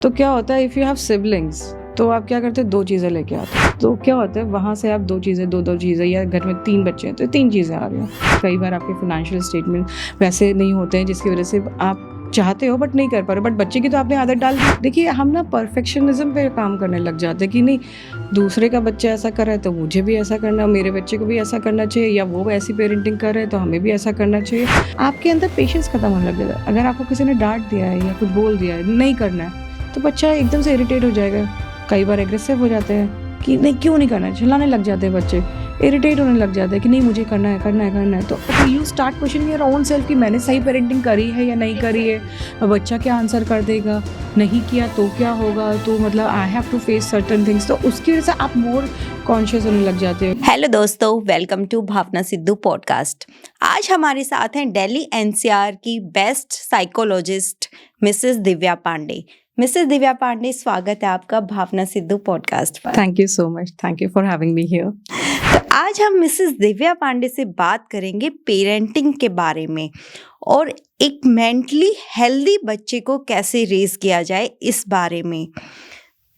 तो क्या होता है, इफ़ यू हैव सिबलिंग्स तो आप क्या करते हैं, 2 चीज़ें लेके आते हैं। तो क्या होता है, वहाँ से आप 2 चीज़ें 2-2 चीज़ें, या घर में 3 बच्चे हैं तो 3 चीज़ें आ रही हैं। कई बार आपके फाइनेंशियल स्टेटमेंट वैसे नहीं होते हैं जिसकी वज़ह से आप चाहते हो बट नहीं कर पा रहे, बट बच्चे की तो आपने आदत डाल दी। देखिए, हम ना परफेक्शनिज़्म पे काम करने लग जाते हैं कि नहीं, दूसरे का बच्चा ऐसा कर रहा है तो मुझे भी ऐसा करना, मेरे बच्चे को भी ऐसा करना चाहिए, या वो ऐसी पेरेंटिंग कर रहे हैं तो हमें भी ऐसा करना चाहिए। आपके अंदर पेशेंस खत्म होने लग जाता है। अगर आपको किसी ने डाँट दिया है या कुछ बोल दिया है, नहीं करना है, तो बच्चा एकदम से इरिटेट हो जाएगा। कई बार एग्रेसिव हो जाते हैं कि नहीं, क्यों नहीं करना है, चिल्लाने लग जाते हैं बच्चे, इरिटेट होने लग जाते हैं कि नहीं, मुझे करना है, करना है, करना है। तो you start questioning your own self कि मैंने सही पेरेंटिंग करी है या नहीं करी है। बच्चा क्या आंसर कर देगा, नहीं किया तो क्या होगा, तो मतलब I have to face certain things. तो उसकी वजह से आप मोर कॉन्शियस होने लग जाते हो। हेलो दोस्तों, welcome to Bhavna Sidhu podcast. आज हमारे साथ हैं दिल्ली एनसीआर की best psychologist Mrs Divya Pandey. Mrs Divya Pandey, स्वागत है आपका भावना सिद्धू पॉडकास्ट पर। Thank you so much, thank you for having me here. तो आज हम मिसेस दिव्या पांडे से बात करेंगे पेरेंटिंग के बारे में और एक मेंटली हेल्दी बच्चे को कैसे रेज किया जाए इस बारे में।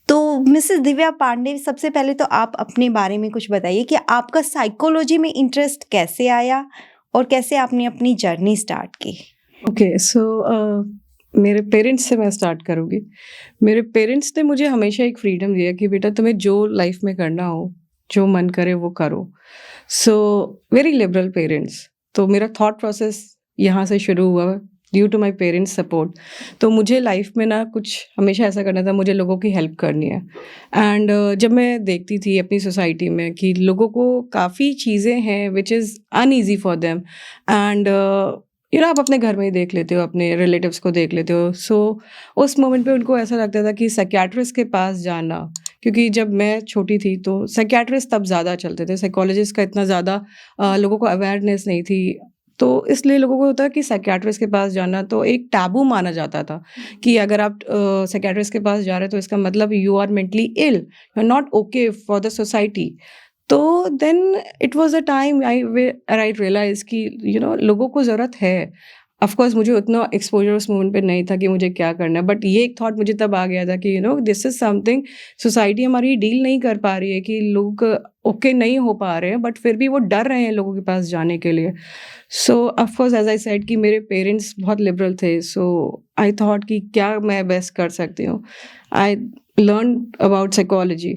तो मिसेस दिव्या पांडे, सबसे पहले तो आप अपने बारे में कुछ बताइए कि आपका साइकोलॉजी में इंटरेस्ट कैसे आया और कैसे आपने अपनी जर्नी स्टार्ट की। ओके, सो मेरे पेरेंट्स से मैं स्टार्ट करूँगी। मेरे पेरेंट्स ने मुझे हमेशा एक फ्रीडम दिया कि बेटा, तुम्हें जो लाइफ में करना हो, जो मन करे वो करो। So very liberal parents. तो मेरा थॉट प्रोसेस यहाँ से शुरू हुआ due to my parents support. तो मुझे लाइफ में ना कुछ हमेशा ऐसा करना था, मुझे लोगों की हेल्प करनी है। एंड जब मैं देखती थी अपनी सोसाइटी में कि लोगों को काफ़ी चीज़ें हैं which is uneasy for them, and आप अपने घर में ही देख लेते हो, अपने रिलेटिव्स को देख लेते हो। सो उस मोमेंट पे उनको ऐसा लगता था कि साइकियाट्रिस्ट के पास जाना, क्योंकि जब मैं छोटी थी तो साइकियाट्रिस्ट तब ज़्यादा चलते थे, साइकोलॉजिस्ट का इतना ज़्यादा लोगों को अवेयरनेस नहीं थी। तो इसलिए लोगों को होता है कि साइकियाट्रिस्ट के पास जाना तो एक टैबू माना जाता था कि अगर आप साइकियाट्रिस्ट के पास जा रहे हो तो इसका मतलब you are mentally ill, you are not okay for the society. तो then it was a time I realise कि लोगों को ज़रूरत है। ऑफ कोर्स मुझे उतना एक्सपोजर उस मोमेंट पे नहीं था कि मुझे क्या करना है, बट ये एक थॉट मुझे तब आ गया था कि दिस इज समथिंग सोसाइटी हमारी डील नहीं कर पा रही है, कि लोग ओके नहीं हो पा रहे हैं, बट फिर भी वो डर रहे हैं लोगों के पास जाने के लिए। So of course as I said कि मेरे पेरेंट्स बहुत लिबरल थे, सो आई थॉट कि क्या मैं बेस्ट कर सकती हूँ। I learn about psychology.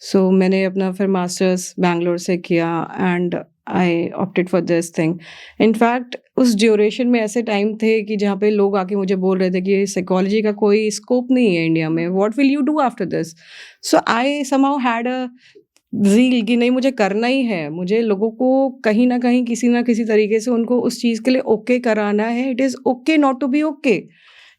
So मैंने अपना फिर मास्टर्स बैंगलोर से किया and I opted for this thing. In fact उस ड्यूरेशन में ऐसे टाइम थे कि जहाँ पे लोग आके मुझे बोल रहे थे कि साइकोलॉजी का कोई स्कोप नहीं है इंडिया में, what will you do after this. So I somehow had a zeal कि नहीं, मुझे करना ही है, मुझे लोगों को कहीं न कहीं किसी न किसी तरीके से उनको उस चीज़ के लिए ओके कराना है। It is okay not to be okay.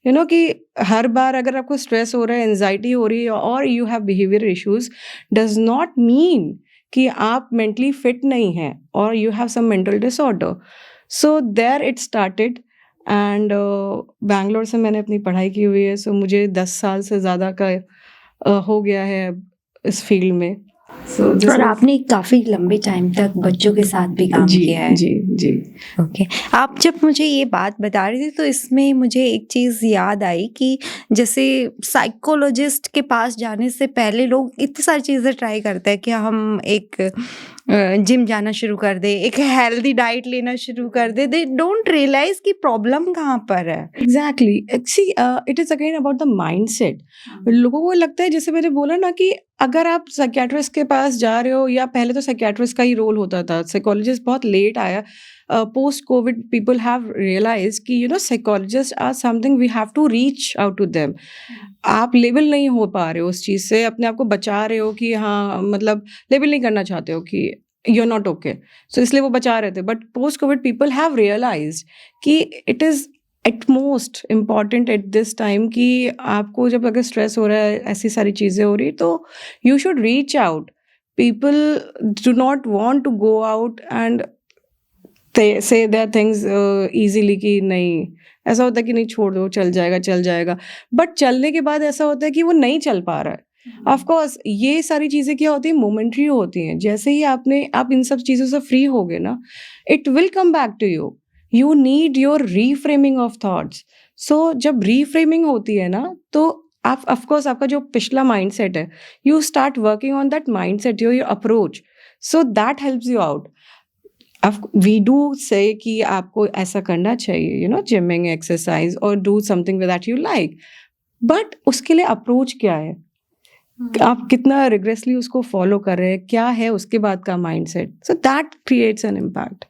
कि हर बार अगर आपको स्ट्रेस हो रहा है, एंजाइटी हो रही है और you have behaviour issues, does not mean कि आप मेंटली फिट नहीं हैं और you have some mental disorder. So there it started. And Bangalore से मैंने अपनी पढ़ाई की हुई है, सो मुझे 10 साल से ज़्यादा का हो गया है इस फील्ड में। और आपने काफी लंबे टाइम तक बच्चों के साथ भी काम किया है। जी जी। ओके, आप जब मुझे ये बात बता रही थी तो इसमें मुझे एक चीज़ याद आई कि जैसे साइकोलॉजिस्ट के पास जाने से पहले लोग इतनी सारी चीज़ें ट्राई करते हैं कि हम एक जिम जाना शुरू कर दे, एक हेल्दी डाइट लेना शुरू कर दे। दे डोंट रियलाइज कि प्रॉब्लम कहाँ पर है। Exactly, see it is again about the mindset. लोगों को लगता है, जैसे मैंने बोला ना, कि अगर आप साइकियाट्रिस्ट के पास जा रहे हो, या पहले तो साइकियाट्रिस्ट का ही रोल होता था, साइकोलॉजिस्ट बहुत लेट आया। Post covid people have realise कि psychologist are something we have to reach out to them. आप लेबल नहीं हो पा रहे हो उस चीज़ से, अपने आप को बचा रहे हो कि हाँ, मतलब लेबल नहीं करना चाहते हो कि you are not okay, so इसलिए वो बचा रहे थे। But post covid people have realise कि it is at most important at this time कि आपको जब अगर स्ट्रेस हो रहा है, ऐसी सारी चीज़ें हो रही, तो you should reach out. People do not want to go out and say their things easily कि नहीं, ऐसा होता है कि नहीं, छोड़ दो, चल जाएगा चल जाएगा। बट चलने के बाद ऐसा होता है कि वो नहीं चल पा रहा है। ऑफ कोर्स ये सारी चीज़ें क्या होती हैं, मोमेंट्री होती हैं। जैसे ही आप इन सब चीज़ों से फ्री होगे ना, it will come back to you. You need your reframing of thoughts. So जब रीफ्रेमिंग होती है ना, तो आप ऑफ कोर्स आपका जो पिछला माइंडसेट है, you start working on that mindset, your approach, so that helps you out. We do say कि आपको ऐसा करना चाहिए, यू नो, जिमिंग, एक्सरसाइज और do something that you like, but उसके लिए अप्रोच क्या है, आप कितना रिग्रेसली उसको फॉलो कर रहे हैं, क्या है उसके बाद का mindset, so that creates an impact.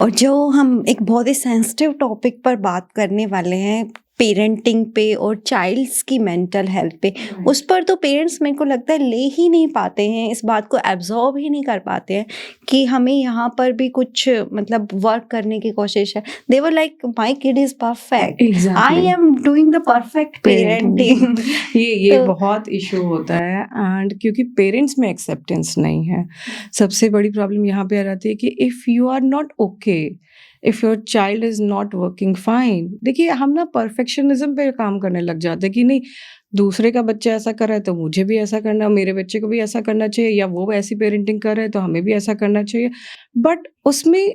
और जो हम एक बहुत ही सेंसिटिव टॉपिक पर बात करने वाले हैं, पेरेंटिंग पे और चाइल्ड्स की मेंटल हेल्थ पे, उस पर तो पेरेंट्स मेरे को लगता है ले ही नहीं पाते हैं, इस बात को एब्जॉर्ब ही नहीं कर पाते हैं कि हमें यहाँ पर भी कुछ मतलब वर्क करने की कोशिश है। They were like my kid is perfect, I am doing the perfect parenting. ये तो बहुत इशू होता है, एंड क्योंकि पेरेंट्स में एक्सेप्टेंस नहीं है, सबसे बड़ी प्रॉब्लम यहाँ पे आ जाती है कि if you are not okay, if your child is not working fine, देखिए हम ना परफेक्शनिज्म पे काम करने लग जाते हैं कि नहीं, दूसरे का बच्चा ऐसा कर रहा है तो मुझे भी ऐसा करना, मेरे बच्चे को भी ऐसा करना चाहिए, या वो ऐसी पेरेंटिंग कर रहे हैं तो हमें भी ऐसा करना चाहिए। बट उसमें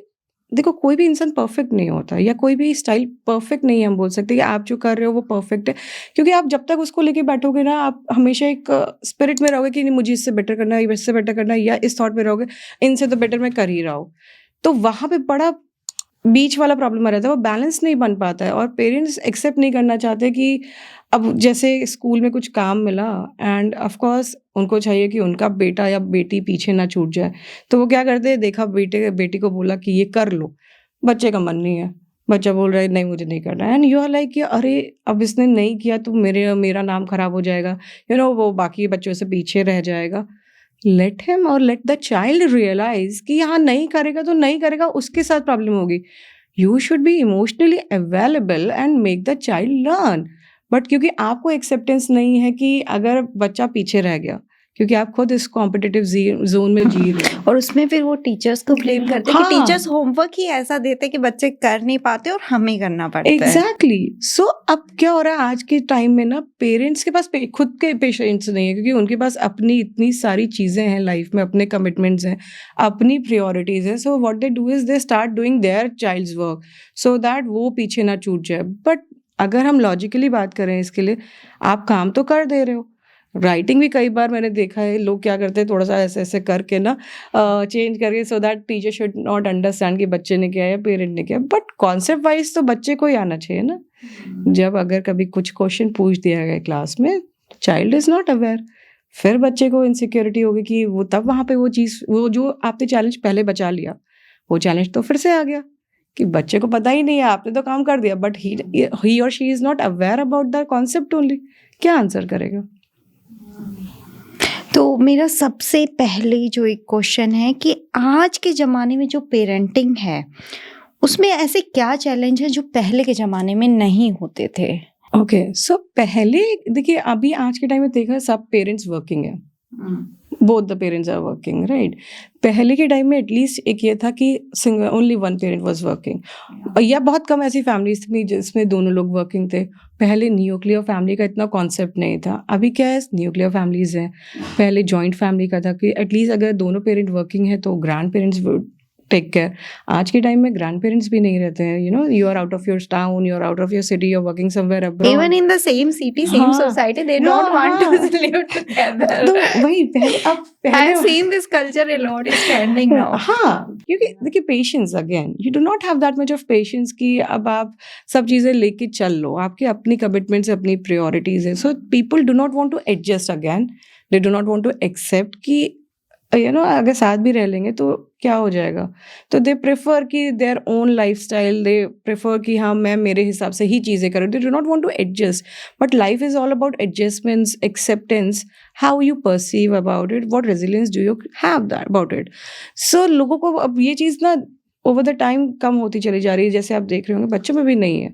देखो, कोई भी इंसान परफेक्ट नहीं होता, या कोई भी स्टाइल परफेक्ट नहीं है। हम बोल सकते हैं कि आप जो कर रहे हो वो परफेक्ट है, क्योंकि आप जब तक उसको लेके बैठोगे ना, आप हमेशा एक स्पिरिट में रहोगे कि नहीं, मुझे इससे बेटर करना है, इससे बेटर करना है, या इस थॉट में रहोगे इनसे तो बेटर मैं कर ही रहा हूँ। तो वहाँ पे बड़ा बीच वाला प्रॉब्लम आ रहता है, वो बैलेंस नहीं बन पाता है, और पेरेंट्स एक्सेप्ट नहीं करना चाहते कि अब जैसे स्कूल में कुछ काम मिला, एंड ऑफ कोर्स उनको चाहिए कि उनका बेटा या बेटी पीछे ना छूट जाए, तो वो क्या करते हैं, देखा बेटी को बोला कि ये कर लो, बच्चे का मन नहीं है, बच्चा बोल रहा है नहीं मुझे नहीं करना है, एंड यू आर लाइक कि अरे अब इसने नहीं किया तो मेरा नाम खराब हो जाएगा, यू नो, वो बाकी बच्चों से पीछे रह जाएगा। लेट हिम और लेट द चाइल्ड रियलाइज कि हाँ, नहीं करेगा तो नहीं करेगा, उसके साथ प्रॉब्लम होगी। You should be emotionally available and make the child learn. But क्योंकि आपको एक्सेप्टेंस नहीं है कि अगर बच्चा पीछे रह गया, क्योंकि आप खुद इस कॉम्पिटिटिव जोन में जी रहे हो, और उसमें फिर वो टीचर्स को ब्लेम करते हैं कि हाँ। टीचर्स होमवर्क ही ऐसा देते कि बच्चे कर नहीं पाते और हमें करना पड़ता है। एग्जैक्टली। सो अब क्या हो रहा है आज के टाइम में ना, पेरेंट्स के पास खुद के पेशेंस नहीं है, क्योंकि उनके पास अपनी इतनी सारी चीजें हैं लाइफ में, अपने कमिटमेंट्स हैं, अपनी प्रायोरिटीज है। So what they do is they start doing their child's work so that वो पीछे ना छूट जाए। बट अगर हम लॉजिकली बात करें इसके लिए, आप काम तो कर दे रहे हो। राइटिंग भी कई बार मैंने देखा है, लोग क्या करते हैं, थोड़ा सा ऐसे ऐसे करके ना चेंज करके, so that teacher should not understand कि बच्चे ने किया या पेरेंट ने किया। बट कॉन्सेप्ट वाइज तो बच्चे को ही आना चाहिए ना। जब अगर कभी कुछ क्वेश्चन पूछ दिया गया क्लास में, चाइल्ड इज नॉट अवेयर, फिर बच्चे को इनसिक्योरिटी होगी कि वो तब वहाँ पे वो चीज़, वो जो आपने चैलेंज पहले बचा लिया, वो चैलेंज तो फिर से आ गया कि बच्चे को पता ही नहीं है, आपने तो काम कर दिया, बट ही और she is not aware about the concept only, क्या आंसर करेगा? तो मेरा सबसे पहले जो एक क्वेश्चन है कि आज के ज़माने में जो पेरेंटिंग है, उसमें ऐसे क्या चैलेंज है जो पहले के ज़माने में नहीं होते थे? ओके, सो पहले देखिए, अभी आज के टाइम में देखा सब पेरेंट्स वर्किंग है, both the parents are working, right. पहले के टाइम में एटलीस्ट एक ये था कि single only one parent was working, या बहुत कम ऐसी फैमिलीज थी जिसमें दोनों लोग वर्किंग थे। पहले न्यूक्लियर फैमिली का इतना कॉन्सेप्ट नहीं था, अभी क्या है, न्यूक्लियर फैमिलीज हैं। पहले जॉइंट फैमिली का था कि एटलीस्ट अगर दोनों पेरेंट वर्किंग है तो ग्रैंड पेरेंट्स टेक केयर। आज के टाइम में ग्रैंड पेरेंट्स भी नहीं रहते हैं, you know, you are out of your town, you are out of your city, you are working somewhere abroad. Even in the same city, same हाँ, society, they हाँ, don't want हाँ। To live together. तो वही पहले, अब I पहले have seen this culture a lot is trending now. हाँ, क्योंकि देखिए patience, again you do not have that much of patience कि अब आप सब चीज़ें लेके चल लो, आपकी अपनी कमिटमेंट्स, अपनी प्रायोरिटीज है। So people do not want to adjust again, they do not want to accept कि यू नो अगर साथ भी रह लेंगे तो क्या हो जाएगा। तो दे प्रेफर कि their own lifestyle, they prefer कि हाँ मैं मेरे हिसाब से ही चीज़ें करूँ, they do not want to adjust. But life is all about adjustments, acceptance, how you perceive about it, what resilience do you have that about it. So लोगों को अब ये चीज़ ना ओवर द टाइम कम होती चली जा रही है, जैसे आप देख रहे होंगे बच्चों में भी नहीं है।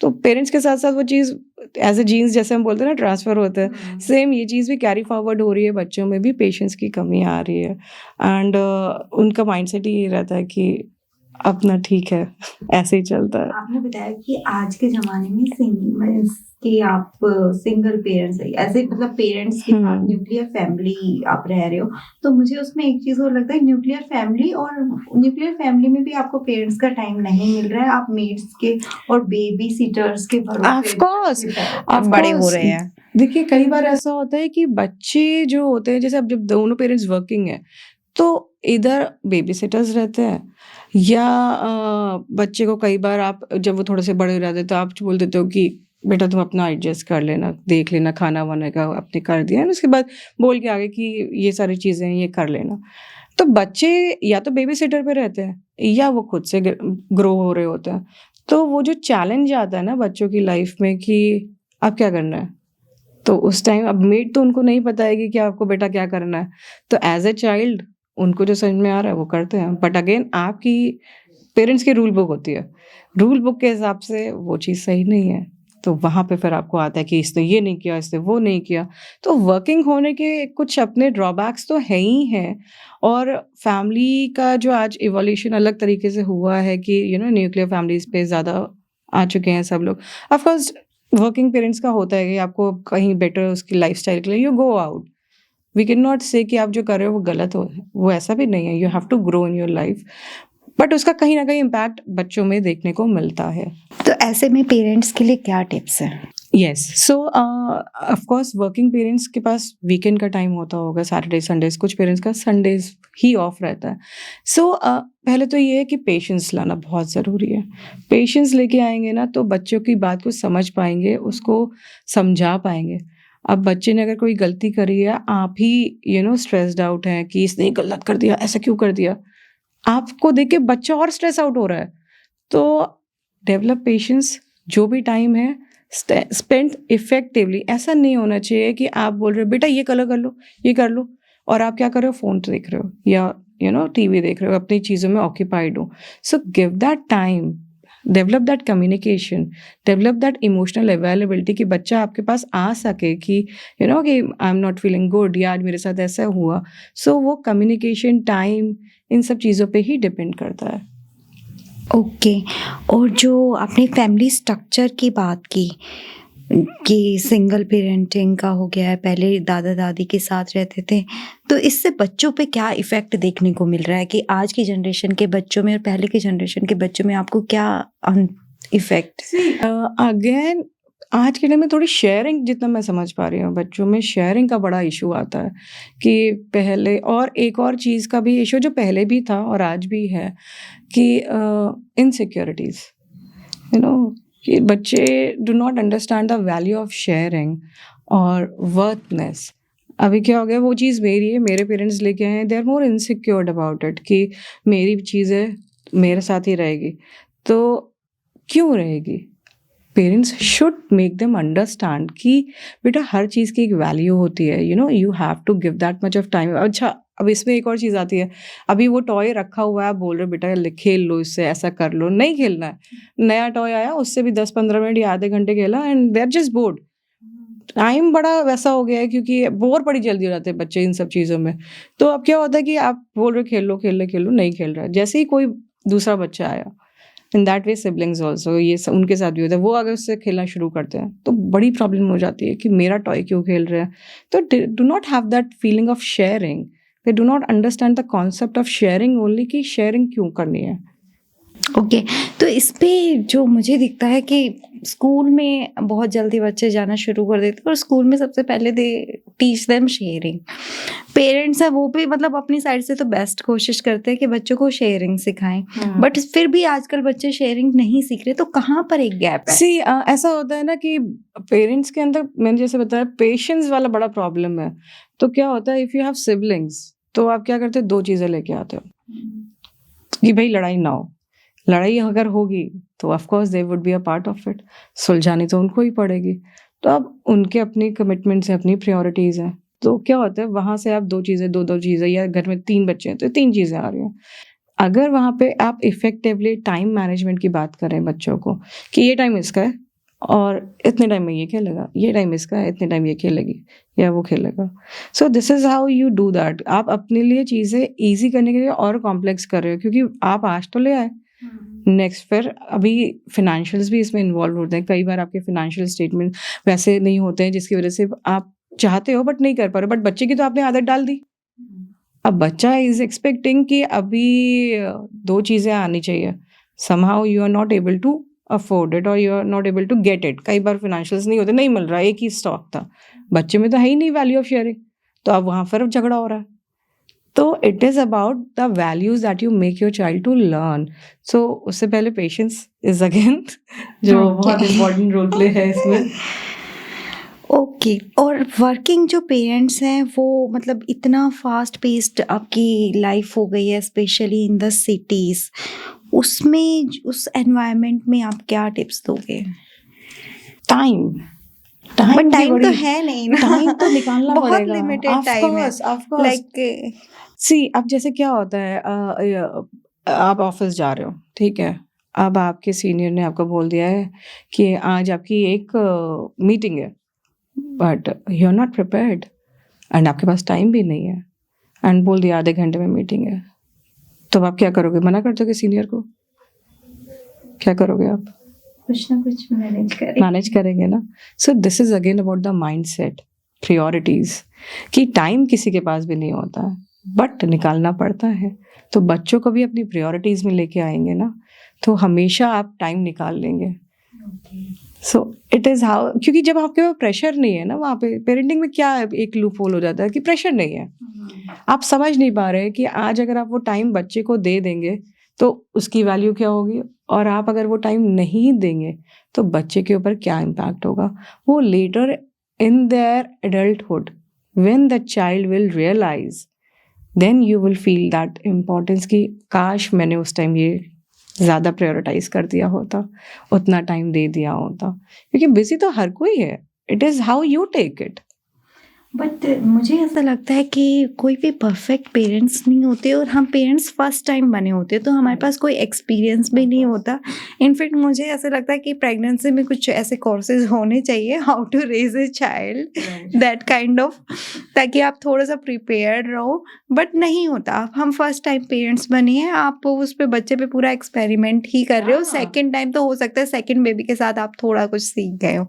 तो पेरेंट्स के साथ साथ वो चीज़ एज ए जीन्स जैसे हम बोलते हैं ना, ट्रांसफ़र होता है, सेम ये चीज़ भी कैरी फॉरवर्ड हो रही है, बच्चों में भी पेशेंस की कमी आ रही है। एंड उनका माइंडसेट ही ये रहता है कि अपना ठीक है, ऐसे ही चलता है। आपने बताया कि आज के जमाने में कि आप सिंगल पेरेंट्स है, ऐसे मतलब पेरेंट्स के साथ न्यूक्लियर फैमिली आप रह रहे हो, तो मुझे उसमें एक चीज और लगता है, न्यूक्लियर फैमिली में भी आपको पेरेंट्स का टाइम नहीं मिल रहा है, आप मेड्स के और बेबी सिटर्स के भरोसे ऑफ कोर्स बड़े हो रहे हैं। देखिए, कई बार ऐसा होता है कि बच्चे जो होते हैं, जैसे अब जब दोनों पेरेंट्स वर्किंग हैं, तो इधर बेबी-सिटर्स रहते हैं या बच्चे को कई बार आप जब वो थोड़े से बड़े हो जाते हैं, तो आप बोल देते हो कि बेटा तुम अपना एडजस्ट कर लेना, देख लेना, खाना-वाना का आपने कर दिया है ना, उसके बाद बोल के आगे कि ये सारी चीज़ें हैं, ये कर लेना। तो बच्चे या तो बेबी-सिटर पे रहते हैं या वो खुद से ग्रो हो रहे होते हैं। तो वो जो चैलेंज आता है ना बच्चों की लाइफ में कि अब क्या करना है? तो उस टाइम अब मेड तो उनको नहीं पता है कि आपको बेटा क्या करना है। तो एज़ अ चाइल्ड उनको जो समझ में आ रहा है वो करते हैं। बट अगेन आपकी पेरेंट्स की रूल बुक होती है। रूल बुक के हिसाब से वो चीज़ सही नहीं है। तो वहाँ पे फिर आपको आता है कि इसने ये नहीं किया, इसने वो नहीं किया। तो वर्किंग होने के कुछ अपने ड्रॉबैक्स तो हैं ही हैं और फैमिली का जो आज इवोल्यूशन अलग तरीके से हुआ है कि न्यूक्लियर फैमिलीज़ पे ज़्यादा आ चुके हैं सब लोग। ऑफ कोर्स वर्किंग पेरेंट्स का होता है कि आपको कहीं बेटर उसकी लाइफ़स्टाइल के लिए you go out. We can not say कि आप जो कर रहे हो वो गलत हो, वो ऐसा भी नहीं है। You have to grow in your life. But उसका कहीं न कहीं इम्पैक्ट बच्चों में देखने को मिलता है। तो ऐसे में पेरेंट्स के लिए क्या टिप्स हैं? Yes, so of course working parents के पास वीकेंड का टाइम होता होगा, सैटरडे, संडेज़, कुछ पेरेंट्स का संडेज़ ही ऑफ रहता है। सो पहले तो ये है कि पेशेंस लाना बहुत ज़रूरी है। पेशेंस लेके आएँगे ना तो बच्चों की बात को समझ पाएँगे, उसको समझा पाएँगे। अब बच्चे ने अगर कोई गलती करी है, आप ही स्ट्रेस्ड आउट हैं कि इसने ये गलत कर दिया, ऐसा क्यों कर दिया? आपको देख के बच्चा और स्ट्रेस आउट हो रहा है। तो डेवलप पेशेंस, जो भी टाइम है स्पेंड इफेक्टिवली। ऐसा नहीं होना चाहिए कि आप बोल रहे हो बेटा ये कलर कर लो, ये कर लो और आप क्या कर रहे हो, फ़ोन देख रहे हो या टीवी देख रहे हो, अपनी चीज़ों में ऑक्यूपाइड हो। So give that time, develop that communication, develop that emotional availability कि बच्चा आपके पास आ सके कि कि I am not feeling good या आज मेरे साथ ऐसा हुआ। सो वो कम्युनिकेशन, टाइम, इन सब चीज़ों पे ही डिपेंड करता है। ओके। और जो आपने फैमिली स्ट्रक्चर की बात की कि सिंगल पेरेंटिंग का हो गया है, पहले दादा दादी के साथ रहते थे, तो इससे बच्चों पे क्या इफ़ेक्ट देखने को मिल रहा है कि आज की जनरेशन के बच्चों में और पहले की जनरेशन के बच्चों में आपको क्या इफ़ेक्ट? अगेन आज के टाइम में थोड़ी शेयरिंग, जितना मैं समझ पा रही हूँ बच्चों में शेयरिंग का बड़ा इशू आता है कि पहले, और एक और चीज़ का भी इशू जो पहले भी था और आज भी है कि इनसिक्योरिटीज़, कि बच्चे do not understand the value of sharing और वर्थनेस। अभी क्या हो गया, वो चीज़ मेरी है, मेरे पेरेंट्स लेके आए हैं, they are more insecured about it कि मेरी चीज़ है, मेरे साथ ही रहेगी। तो क्यों रहेगी? Parents should make them understand कि बेटा हर चीज़ की एक वैल्यू होती है, you have to give that much of time. अच्छा, अब इसमें एक और चीज़ आती है, अभी वो टॉय रखा हुआ है, आप बोल रहे हो बेटा खेल लो इससे, ऐसा कर लो, नहीं खेलना है। नया टॉय आया, उससे भी 10-15 मिनट या आधे घंटे खेला and they are just bored. Time बड़ा वैसा हो गया है क्योंकि बोर बड़ी जल्दी हो जाते हैं बच्चे इन सब चीज़ों में। तो अब क्या होता है कि आप बोल रहे हो खेल लो, नहीं खेल रहा है। जैसे ही कोई दूसरा बच्चा आया, in that way siblings also, ये उनके साथ भी होता है, वो अगर उससे खेलना शुरू करते हैं तो बड़ी प्रॉब्लम हो जाती है कि मेरा टॉय क्यों खेल रहे हैं। तो do not have that feeling of sharing, they do not understand the concept of sharing only, कि शेयरिंग क्यों करनी है। ओके। तो इस पे जो मुझे दिखता है कि स्कूल में बहुत जल्दी बच्चे जाना शुरू कर देते हैं और स्कूल में सबसे पहले they teach them sharing. Parents हैं वो भी मतलब अपनी साइड से तो बेस्ट कोशिश करते हैं कि बच्चों को शेयरिंग सिखाएं, बट फिर भी आजकल बच्चे शेयरिंग नहीं सीख रहे, तो कहाँ पर एक गैप है? सी ऐसा होता है ना कि पेरेंट्स के अंदर, मैंने जैसे बताया, पेशेंस वाला बड़ा प्रॉब्लम है। तो क्या होता है, इफ़ यू हैव सिबलिंग्स तो आप क्या करते हो, 2 चीज़ें लेके आते हो कि भई लड़ाई ना हो। लड़ाई अगर होगी तो of course they would be a part of it, सुलझानी तो उनको ही पड़ेगी। तो अब उनके अपनी कमिटमेंट्स हैं, अपनी प्रायोरिटीज़ हैं। तो क्या होता है, वहाँ से आप 2 चीज़ें, 2-2 चीज़ें, या घर में 3 बच्चे हैं तो 3 चीज़ें आ रही हैं। अगर वहाँ पे आप इफ़ेक्टिवली टाइम मैनेजमेंट की बात करें बच्चों को कि ये टाइम इसका है और इतने टाइम में ये खेलेगा, ये टाइम इसका है, इतने टाइम ये खेलेगी या वो खेलेगा। So this is how you do that. आप अपने लिए चीज़ें ईज़ी करने के लिए और कॉम्प्लेक्स कर रहे हो क्योंकि आप आज तो ले आए। नेक्स्ट फिर अभी फाइनेंशियल्स भी इसमें इन्वॉल्व होते हैं। कई बार आपके फाइनेंशियल स्टेटमेंट वैसे नहीं होते हैं जिसकी वज़ह से आप चाहते हो बट नहीं कर पा रहे हो, बट बच्चे की तो आपने आदत डाल दी। अब बच्चा इज़ एक्सपेक्टिंग कि अभी 2 चीज़ें आनी चाहिए। Somehow you are not able to afford it और you are not able to get it. कई बार फाइनेंशियल्स नहीं होते, नहीं मिल रहा, एक ही स्टॉक था, बच्चे में तो है ही नहीं वैल्यू ऑफ शेयरिंग, तो अब वहाँ पर झगड़ा हो रहा है। तो it is about the values that you make your child to learn. So उससे पहले पेशेंस इज अगेन जो बहुत इम्पोर्टेंट रोल प्ले है इसमें। ओके। और वर्किंग जो पेरेंट्स हैं वो मतलब इतना फास्ट पेस्ड आपकी लाइफ हो गई है, स्पेशली इन द सिटीज़, उसमें उस एनवायरनमेंट में आप क्या टिप्स दोगे? टाइम बट टाइम तो है नहीं ना, टाइम तो निकालना बहुत पड़ेगा। लिमिटेड टाइम है। लाइक सी अब जैसे क्या होता है, आप ऑफिस जा रहे हो, ठीक है, अब आपके सीनियर ने आपको बोल दिया है कि आज आपकी एक मीटिंग है, but you are not prepared and आपके पास टाइम भी नहीं है, एंड बोल दिया आधे घंटे में मीटिंग है, तो अब आप क्या करोगे? मना कर दोगे सीनियर को? क्या करोगे आप? कुछ ना कुछ मैनेज करेंगे ना। So this is again about the mindset, priorities, कि टाइम किसी के पास भी नहीं होता है बट निकालना पड़ता है। तो बच्चों को भी अपनी प्रायोरिटीज में लेके आएंगे ना, तो हमेशा आप टाइम निकाल लेंगे। सो इट इज़ हाउ, क्योंकि जब आपके पास प्रेशर नहीं है ना, वहाँ पे पेरेंटिंग में क्या एक लूप होल हो जाता है कि प्रेशर नहीं है, आप समझ नहीं पा रहे कि आज अगर आप वो टाइम बच्चे को दे देंगे तो उसकी वैल्यू क्या होगी, और आप अगर वो टाइम नहीं देंगे तो बच्चे के ऊपर क्या इम्पैक्ट होगा। वो later in their adulthood when the child will realise, then you will feel that importance कि काश मैंने उस टाइम ये ज़्यादा प्रायोरिटाइज कर दिया होता, उतना टाइम दे दिया होता, क्योंकि बिजी तो हर कोई है। It is how you take it. But मुझे ऐसा लगता है कि कोई भी परफेक्ट पेरेंट्स नहीं होते, और हम पेरेंट्स फर्स्ट टाइम बने होते हैं, तो हमारे पास कोई एक्सपीरियंस भी नहीं होता। इनफैक्ट मुझे ऐसा लगता है कि प्रेगनेंसी में कुछ ऐसे कोर्सेज होने चाहिए, how to raise a child, that kind of, ताकि आप थोड़ा सा प्रिपेयर्ड रहो। बट नहीं होता, हम फर्स्ट टाइम पेरेंट्स बने हैं, आप उस पे बच्चे पे पूरा एक्सपेरिमेंट ही कर रहे हो। सेकेंड टाइम तो हो सकता है सेकेंड बेबी के साथ आप थोड़ा कुछ सीख गए हो।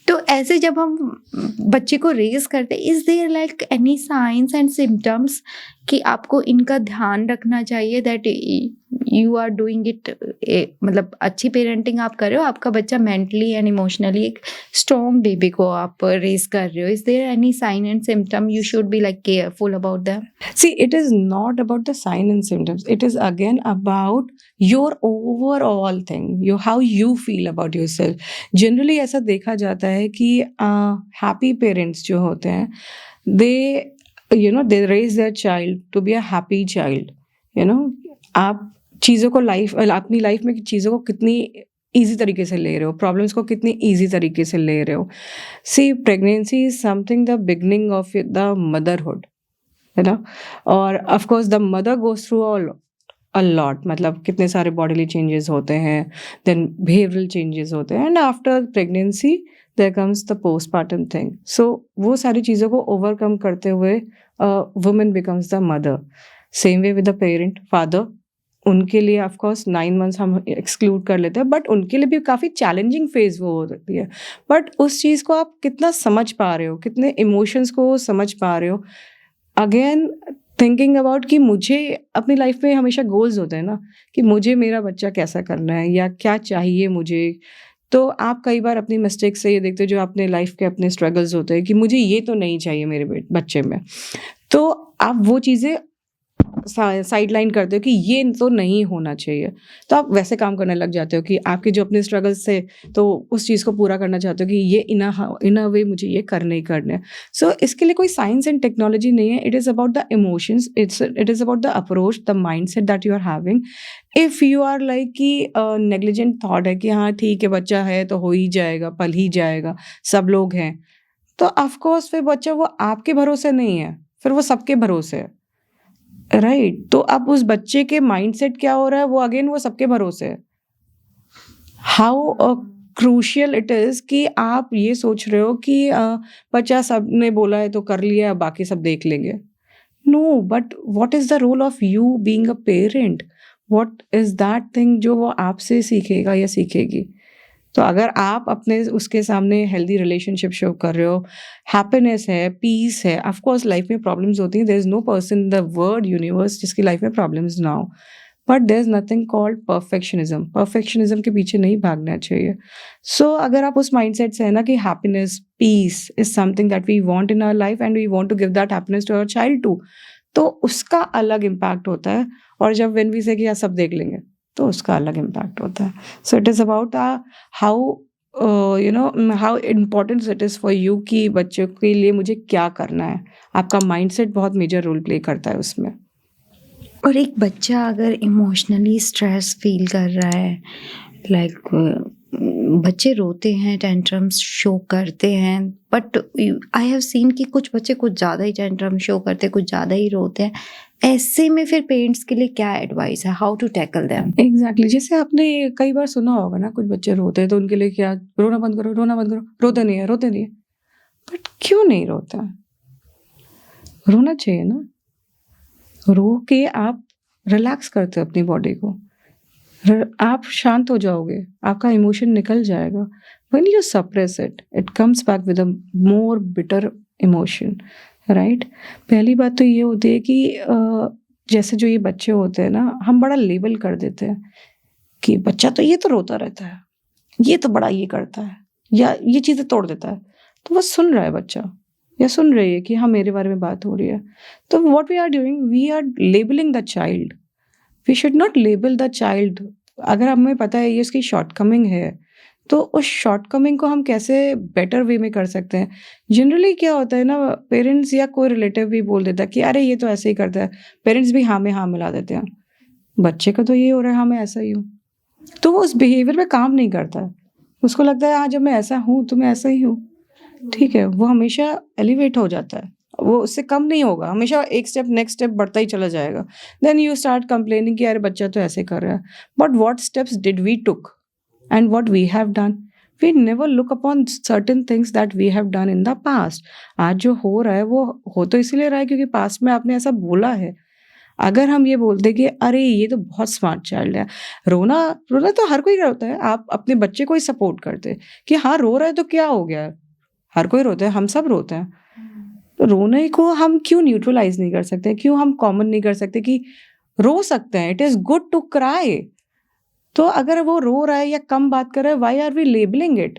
तो ऐसे जब हम बच्चे को रेज करते, is there like any signs and symptoms कि आपको इनका ध्यान रखना चाहिए, that you are doing it, मतलब अच्छी पेरेंटिंग आप कर रहे हो, आपका बच्चा मेंटली एंड इमोशनली एक स्ट्रॉन्ग बेबी को आप रेज कर रहे हो? Is there any sign and symptom you should be like careful about that? See, it is not about the sign and symptoms. It is again about your overall thing, how you feel about yourself. Generally ऐसा देखा जाता है कि happy parents जो होते हैं, they raise their child to be a happy child. आप चीज़ों को अपनी लाइफ में चीज़ों को कितनी ईजी तरीके से ले रहे हो, प्रॉब्लम्स को कितनी ईजी तरीके से ले रहे हो। See pregnancy is something the beginning of the motherhood, है ना। और of course the mother goes through a lot, मतलब कितने सारे बॉडीली चेंजेस होते हैं, देन बिहेवियरल चेंजेस होते हैं, and after pregnancy there comes the postpartum thing. So वो सारी चीज़ों को ओवरकम करते हुए women becomes the mother. Same way with the parent, father, उनके लिए ऑफ कोर्स 9 मंथ्स हम एक्सक्लूड कर लेते हैं, बट उनके लिए भी काफ़ी चैलेंजिंग फेज वो हो सकती है। बट उस चीज़ को आप कितना समझ पा रहे हो, कितने इमोशंस को समझ पा रहे हो। अगेन थिंकिंग अबाउट कि मुझे अपनी लाइफ में हमेशा गोल्स होते हैं ना, कि मुझे मेरा बच्चा कैसा करना है या क्या चाहिए मुझे। तो आप कई बार अपनी मिस्टेक से ये देखते हो, जो अपने लाइफ के अपने स्ट्रगल्स होते हैं, कि मुझे ये तो नहीं चाहिए मेरे बच्चे में, तो आप वो चीज़ें साइड लाइन करते हो कि ये तो नहीं होना चाहिए, तो आप वैसे काम करने लग जाते हो कि आपके जो अपने स्ट्रगल्स से, तो उस चीज़ को पूरा करना चाहते हो कि ये इन अ वे मुझे ये करने ही करने हैं। सो इसके लिए कोई साइंस एंड टेक्नोलॉजी नहीं है। It is about the emotions, it is about the approach, the mindset that you are having. If you are like कि नेग्लिजेंट थॉट है कि हाँ ठीक है, बच्चा है तो हो ही जाएगा, पल ही जाएगा, सब लोग हैं, तो ऑफकोर्स फिर बच्चा वो आपके भरोसे नहीं है, फिर वो सबके भरोसे है, राइट। तो अब उस बच्चे के माइंडसेट क्या हो रहा है, वो अगेन वो सबके भरोसे है। हाउ क्रूशियल इट इज़ कि आप ये सोच रहे हो कि बच्चा सब ने बोला है तो कर लिया, बाकी सब देख लेंगे। No, but what is the role of you being a parent? What is that thing जो वो आपसे सीखेगा या सीखेगी? तो अगर आप अपने उसके सामने हेल्दी रिलेशनशिप शो कर रहे हो, हैप्पीनेस है, पीस है, ऑफ कोर्स लाइफ में प्रॉब्लम्स होती हैं, there is no person in the world universe जिसकी लाइफ में प्रॉब्लम्स ना हो, but there is nothing called perfectionism के पीछे नहीं भागना चाहिए. सो अगर आप उस माइंडसेट से है ना कि happiness, peace is something that we want in our life and we want to give that happiness to our child to, तो उसका अलग इम्पैक्ट होता है. और जब व्हेन वी से कि यार सब देख लेंगे, तो उसका अलग इम्पैक्ट होता है. So it is about how how important it is for you कि बच्चों के लिए मुझे क्या करना है. आपका माइंडसेट बहुत मेजर रोल प्ले करता है उसमें. और एक बच्चा अगर इमोशनली स्ट्रेस फील कर रहा है, लाइक बच्चे रोते हैं, टेंट्रम्स शो करते हैं, बट आई हैव सीन कि कुछ बच्चे कुछ ज़्यादा ही टेंट्रम शो करते हैं, कुछ ज़्यादा ही रोते हैं. ऐसे में फिर पेरेंट्स के लिए क्या एडवाइस है, how to tackle them? Exactly जैसे आपने कई बार सुना होगा ना, कुछ बच्चे रोते हैं तो उनके लिए क्या, रोना बंद करो, रोना बंद करो, रोते नहीं है, रोते नहीं है. बट क्यों नहीं रोता? रोना चाहिए ना. रो के आप रिलैक्स करते हो अपनी बॉडी को, आप शांत हो जाओगे, आपका इमोशन निकल जाएगा. When you suppress it, it comes back with a more bitter emotion, right. पहली बात तो ये होती है कि जैसे जो ये बच्चे होते हैं ना, हम बड़ा लेबल कर देते हैं कि बच्चा तो ये तो रोता रहता है, ये तो बड़ा ये करता है, या ये चीज़ें तोड़ देता है. तो वो सुन रहा है बच्चा, या सुन रही है कि हाँ मेरे बारे में बात हो रही है. तो what we are doing, we are labelling the child. We should not label the child. अगर हमें पता है ये उसकी शॉर्टकमिंग है, तो उस शॉर्टकमिंग को हम कैसे बेटर वे में कर सकते हैं. जनरली क्या होता है ना, पेरेंट्स या कोई रिलेटिव भी बोल देता है कि अरे ये तो ऐसे ही करता है. पेरेंट्स भी हाँ में हाँ मिला देते हैं, बच्चे का तो ये हो रहा है, हाँ मैं ऐसा ही हूँ. तो वो उस बिहेवियर पे काम नहीं करता है. उसको लगता है हाँ जब मैं ऐसा हूँ तो मैं ऐसा ही हूँ, ठीक है. वो हमेशा एलिवेट हो जाता है, वो उससे कम नहीं होगा, हमेशा एक स्टेप नेक्स्ट स्टेप बढ़ता ही चला जाएगा. देन यू स्टार्ट कंप्लेनिंग कि अरे बच्चा तो ऐसे कर रहा है. But what steps did we took and what we have done? We never look upon certain things that we have done in the past. आज जो हो रहा है वो हो तो इसीलिए रहा है क्योंकि पास्ट में आपने ऐसा बोला है. अगर हम ये बोलते कि अरे ये तो बहुत स्मार्ट चाइल्ड है, रोना रोना तो हर कोई रोता है, आप अपने बच्चे को ही सपोर्ट करते कि हाँ रो रहा है तो क्या हो गया, हर कोई रोता है, हम सब रोते हैं. तो रोने को हम क्यों न्यूट्रलाइज नहीं कर सकते, क्यों हम कॉमन नहीं कर सकते कि रो सकते हैं, it is good to cry. तो अगर वो रो रहा है या कम बात कर रहा है, why are we labelling it?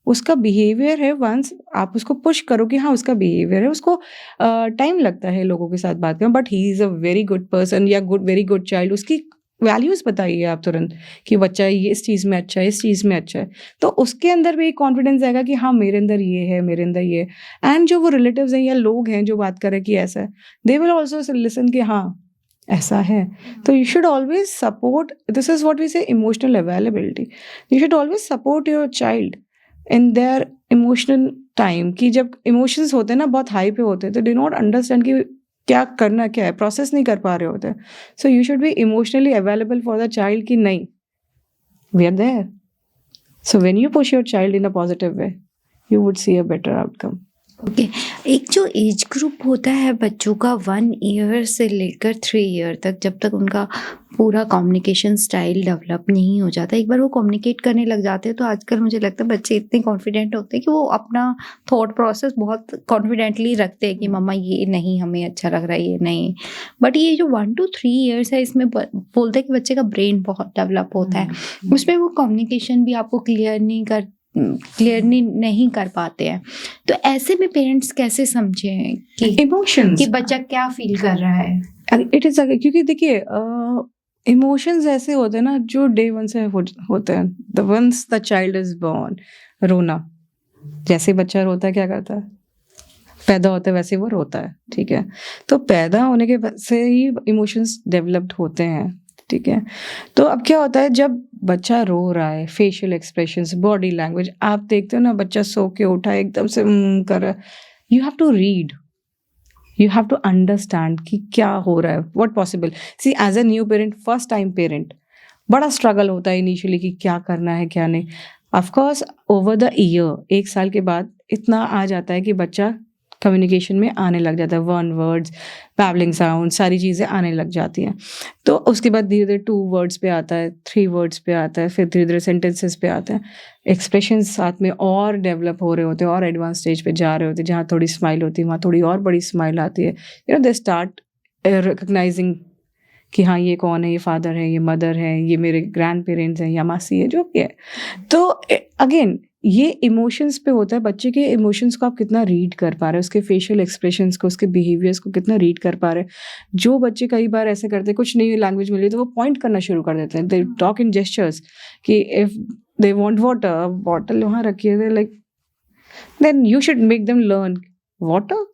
उसका बिहेवियर है, वंस आप उसको पुश करो कि हाँ उसका बिहेवियर है, उसको टाइम लगता है लोगों के साथ बात करना, but he is a very good person या वेरी गुड चाइल्ड. उसकी वैल्यूज बताइए आप तुरंत कि बच्चा ये इस चीज़ में अच्छा है, इस चीज़ में अच्छा है, तो उसके अंदर भी एक कॉन्फिडेंस आएगा कि हाँ मेरे अंदर ये है, मेरे अंदर ये. एंड जो वो रिलेटिव्स हैं या लोग हैं जो बात कर रहे हैं कि ऐसा है, दे विल ऑल्सो लिसन कि हाँ ऐसा है. तो you should always support, this is what we say emotional availability. You should always support your child in their emotional time. कि जब इमोशंस होते हैं ना बहुत हाई पे होते हैं, तो डू नॉट अंडरस्टैंड कि क्या करना क्या है, प्रोसेस नहीं कर पा रहे होते. So you should be emotionally available for the child कि नहीं we are there. So when you push your child in a positive way, you would see a better outcome. Okay, एक जो एज ग्रुप होता है बच्चों का 1 year से लेकर 3 ईयर तक, जब तक उनका पूरा कम्युनिकेशन स्टाइल डेवलप नहीं हो जाता, एक बार वो कम्युनिकेट करने लग जाते हैं तो आजकल मुझे लगता है बच्चे इतने कॉन्फिडेंट होते हैं कि वो अपना थॉट प्रोसेस बहुत कॉन्फिडेंटली रखते हैं कि मम्मा ये नहीं हमें अच्छा लग रहा है, ये नहीं. बट ये जो 1 to 3 ईयर्स है, इसमें बोलते हैं कि बच्चे का ब्रेन बहुत डेवलप होता है, उसमें वो कम्युनिकेशन भी आपको क्लियर नहीं कर पाते हैं. तो ऐसे में पेरेंट्स कैसे समझें कि इमोशंस, कि बच्चा क्या फील कर रहा है? इट इज क्योंकि देखिए इमोशंस ऐसे होते हैं ना जो डे वन से होते हैं. The ones the child is born, रोना, जैसे बच्चा रोता है क्या करता है, पैदा होता है वैसे वो रोता है, ठीक है. तो पैदा होने के बाद से ही इमोशंस डेवलप्ड होते हैं, ठीक है. तो अब क्या होता है जब बच्चा रो रहा है, फेशियल एक्सप्रेशंस, बॉडी लैंग्वेज आप देखते हो ना, बच्चा सो के उठा है एकदम से कर रहा है, you have to read, you have to understand कि क्या हो रहा है, what possible. See as a new parent, first time parent, बड़ा स्ट्रगल होता है इनिशियली कि क्या करना है क्या नहीं. ऑफकोर्स ओवर द ईयर 1 साल के बाद इतना आ जाता है कि बच्चा कम्युनिकेशन में आने लग जाता है, 1 वर्ड्स, बैबलिंग साउंड, सारी चीज़ें आने लग जाती हैं. तो उसके बाद धीरे धीरे 2 वर्ड्स पे आता है, 3 वर्ड्स पे आता है, फिर धीरे धीरे सेंटेंसेस पे आता है. एक्सप्रेशंस साथ में और डेवलप हो रहे होते हैं और एडवांस स्टेज पे जा रहे होते हैं. जहाँ थोड़ी स्माइल होती है वहाँ थोड़ी और बड़ी स्माइल आती है. दे स्टार्ट रिकग्नाइजिंग कि हाँ ये कौन है, ये फादर है, ये मदर है, ये मेरे ग्रैंड पेरेंट्स हैं या मासी है, जो भी है। तो अगेन ये इमोशंस पे होता है, बच्चे के इमोशंस को आप कितना रीड कर पा रहे हैं, उसके फेशियल एक्सप्रेशंस को, उसके बिहेवियर्स को कितना रीड कर पा रहे हैं। जो बच्चे कई बार ऐसे करते हैं, कुछ नई लैंग्वेज मिली तो वो पॉइंट करना शुरू कर देते हैं, दे टॉक इन जेस्चर्स कि if they want water, bottle वहाँ रखिए, they like, then you should make them learn water,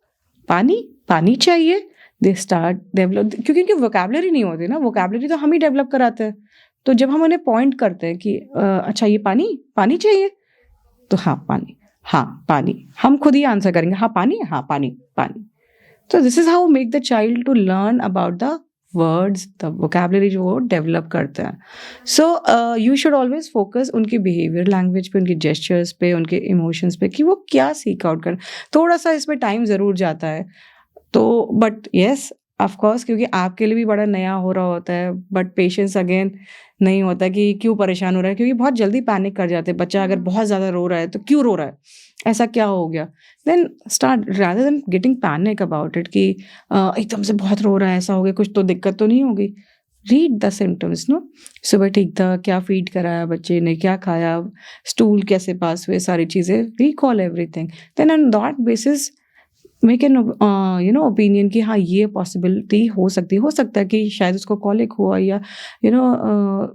पानी, पानी चाहिए। दे स्टार्ट डेवलप, क्योंकि उनकी वोकैबुलरी नहीं होती ना, वोकैबुलरी तो हम ही डेवलप कराते हैं। तो जब हम उन्हें पॉइंट करते हैं कि अच्छा ये पानी, पानी चाहिए, तो हाँ पानी, हाँ पानी, हम खुद ही आंसर करेंगे, हाँ पानी, हाँ पानी, पानी। तो this is how make the child to learn about the words, the vocabulary जो वो डेवलप करते हैं। So you should always focus उनके बिहेवियर लैंग्वेज पे, उनके जेस्चर्स पे, उनके इमोशंस पे, कि वो क्या सीक आउट कर। थोड़ा सा इसमें टाइम ज़रूर जाता है, तो बट येस ऑफ कोर्स, क्योंकि आपके लिए भी बड़ा नया हो रहा होता है, बट पेशेंस अगेन नहीं होता कि क्यों परेशान हो रहा है, क्योंकि बहुत जल्दी पैनिक कर जाते हैं। बच्चा अगर बहुत ज़्यादा रो रहा है तो क्यों रो रहा है, ऐसा क्या हो गया, then start rather than getting panic about it कि एकदम से बहुत रो रहा है, ऐसा हो गया, कुछ तो दिक्कत तो नहीं होगी। रीड द सिम्टम्स नो, सुबह ठीक था, क्या फीड कराया बच्चे ने, क्या खाया, स्टूल कैसे पास हुए, सारी चीज़ें recall everything, then on that basis make an opinion कि हाँ ये पॉसिबिलिटी हो सकता है कि शायद उसको कॉलिक हुआ, या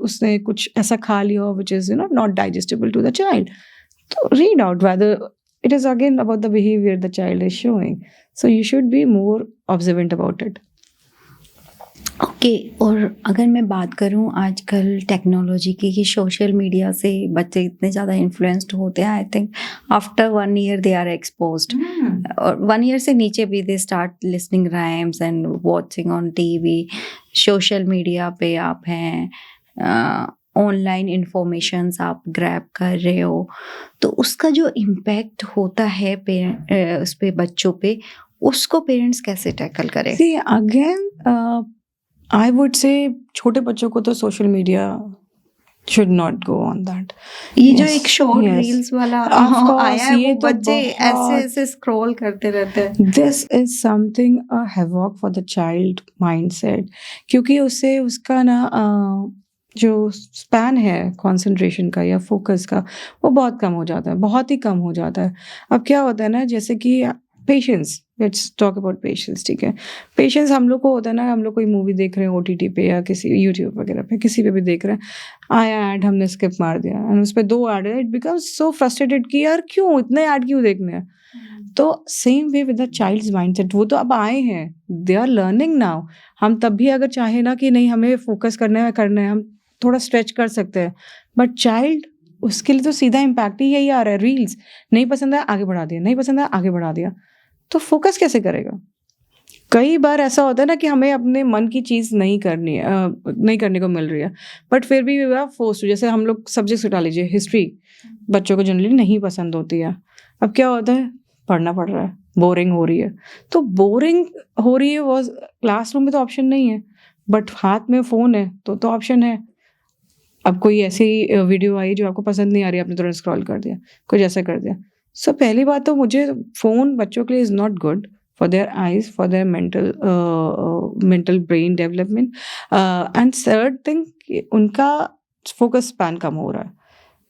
उसने कुछ ऐसा खा लिया which is not digestible to the child. तो read out whether it is again about the behaviour the child is showing, so you should be more observant about it. Okay. और अगर मैं बात करूं आजकल टेक्नोलॉजी की, कि सोशल मीडिया से बच्चे इतने ज़्यादा इन्फ्लुएंस्ड होते हैं, I think after 1 year they are exposed, और 1 ईयर से नीचे भी they start listening rhymes and watching on TV. Social media पे आप हैं, ऑनलाइन इंफॉर्मेशंस आप ग्रैब कर रहे हो, तो उसका जो इम्पैक्ट होता है उस पे बच्चों पे, उसको पेरेंट्स कैसे टैकल करें? See, again, I would say छोटे बच्चों को तो social media should not go on that. ये जो Yes, एक शॉर्ट yes. रील्स वाला Of course, आया है, ये वो तो बच्चे ऐसे बहुत- ऐसे स्क्रॉल करते रहते हैं। This is something a havoc for the child mindset, क्योंकि उससे उसका ना जो स्पैन है कंसंट्रेशन का या फोकस का, वो बहुत कम हो जाता है, बहुत ही कम हो जाता है। अब क्या होता है ना, जैसे कि patience, let's talk about patience, ठीक है। पेशेंस हम लोग को होता है ना, हम लोग कोई मूवी देख रहे हैं ओटीटी पे या किसी यूट्यूब वगैरह पे, किसी पे भी देख रहे हैं, आया ऐड, हमने स्किप मार दिया, एंड उस पर 2 ऐड है, इट बिकम्स सो फ्रस्ट्रेटेड कि यार क्यों इतने ऐड क्यों देखने हैं। तो same way with the child's mindset, वो तो अब आए हैं, दे आर लर्निंग नाउ। हम तब भी अगर चाहे ना कि नहीं हमें फोकस करना है, हम थोड़ा स्ट्रेच कर सकते हैं, बट चाइल्ड, उसके लिए तो सीधा इम्पैक्ट ही यही आ रहा है, रील्स नहीं पसंद है आगे बढ़ा दिया, नहीं पसंद है आगे बढ़ा दिया, तो फोकस कैसे करेगा। कई बार ऐसा होता है ना कि हमें अपने मन की चीज़ नहीं करनी है, नहीं करने को मिल रही है, बट फिर भी वी आर फोर्स टू। जैसे हम लोग सब्जेक्ट्स उठा लीजिए, हिस्ट्री बच्चों को जनरली नहीं पसंद होती है, अब क्या होता है, पढ़ना पड़ रहा है, बोरिंग हो रही है। तो बोरिंग हो रही है, वो क्लासरूम में तो ऑप्शन नहीं है, बट हाथ में फ़ोन है तो ऑप्शन है। अब कोई ऐसी वीडियो आई जो आपको पसंद नहीं आ रही, आपने तुरंत स्क्रॉल कर दिया, कुछ ऐसा कर दिया। सो पहली बात तो मुझे फ़ोन बच्चों के लिए is not good for their eyes, for their mental brain development, and third thing, उनका फोकस स्पैन कम हो रहा है,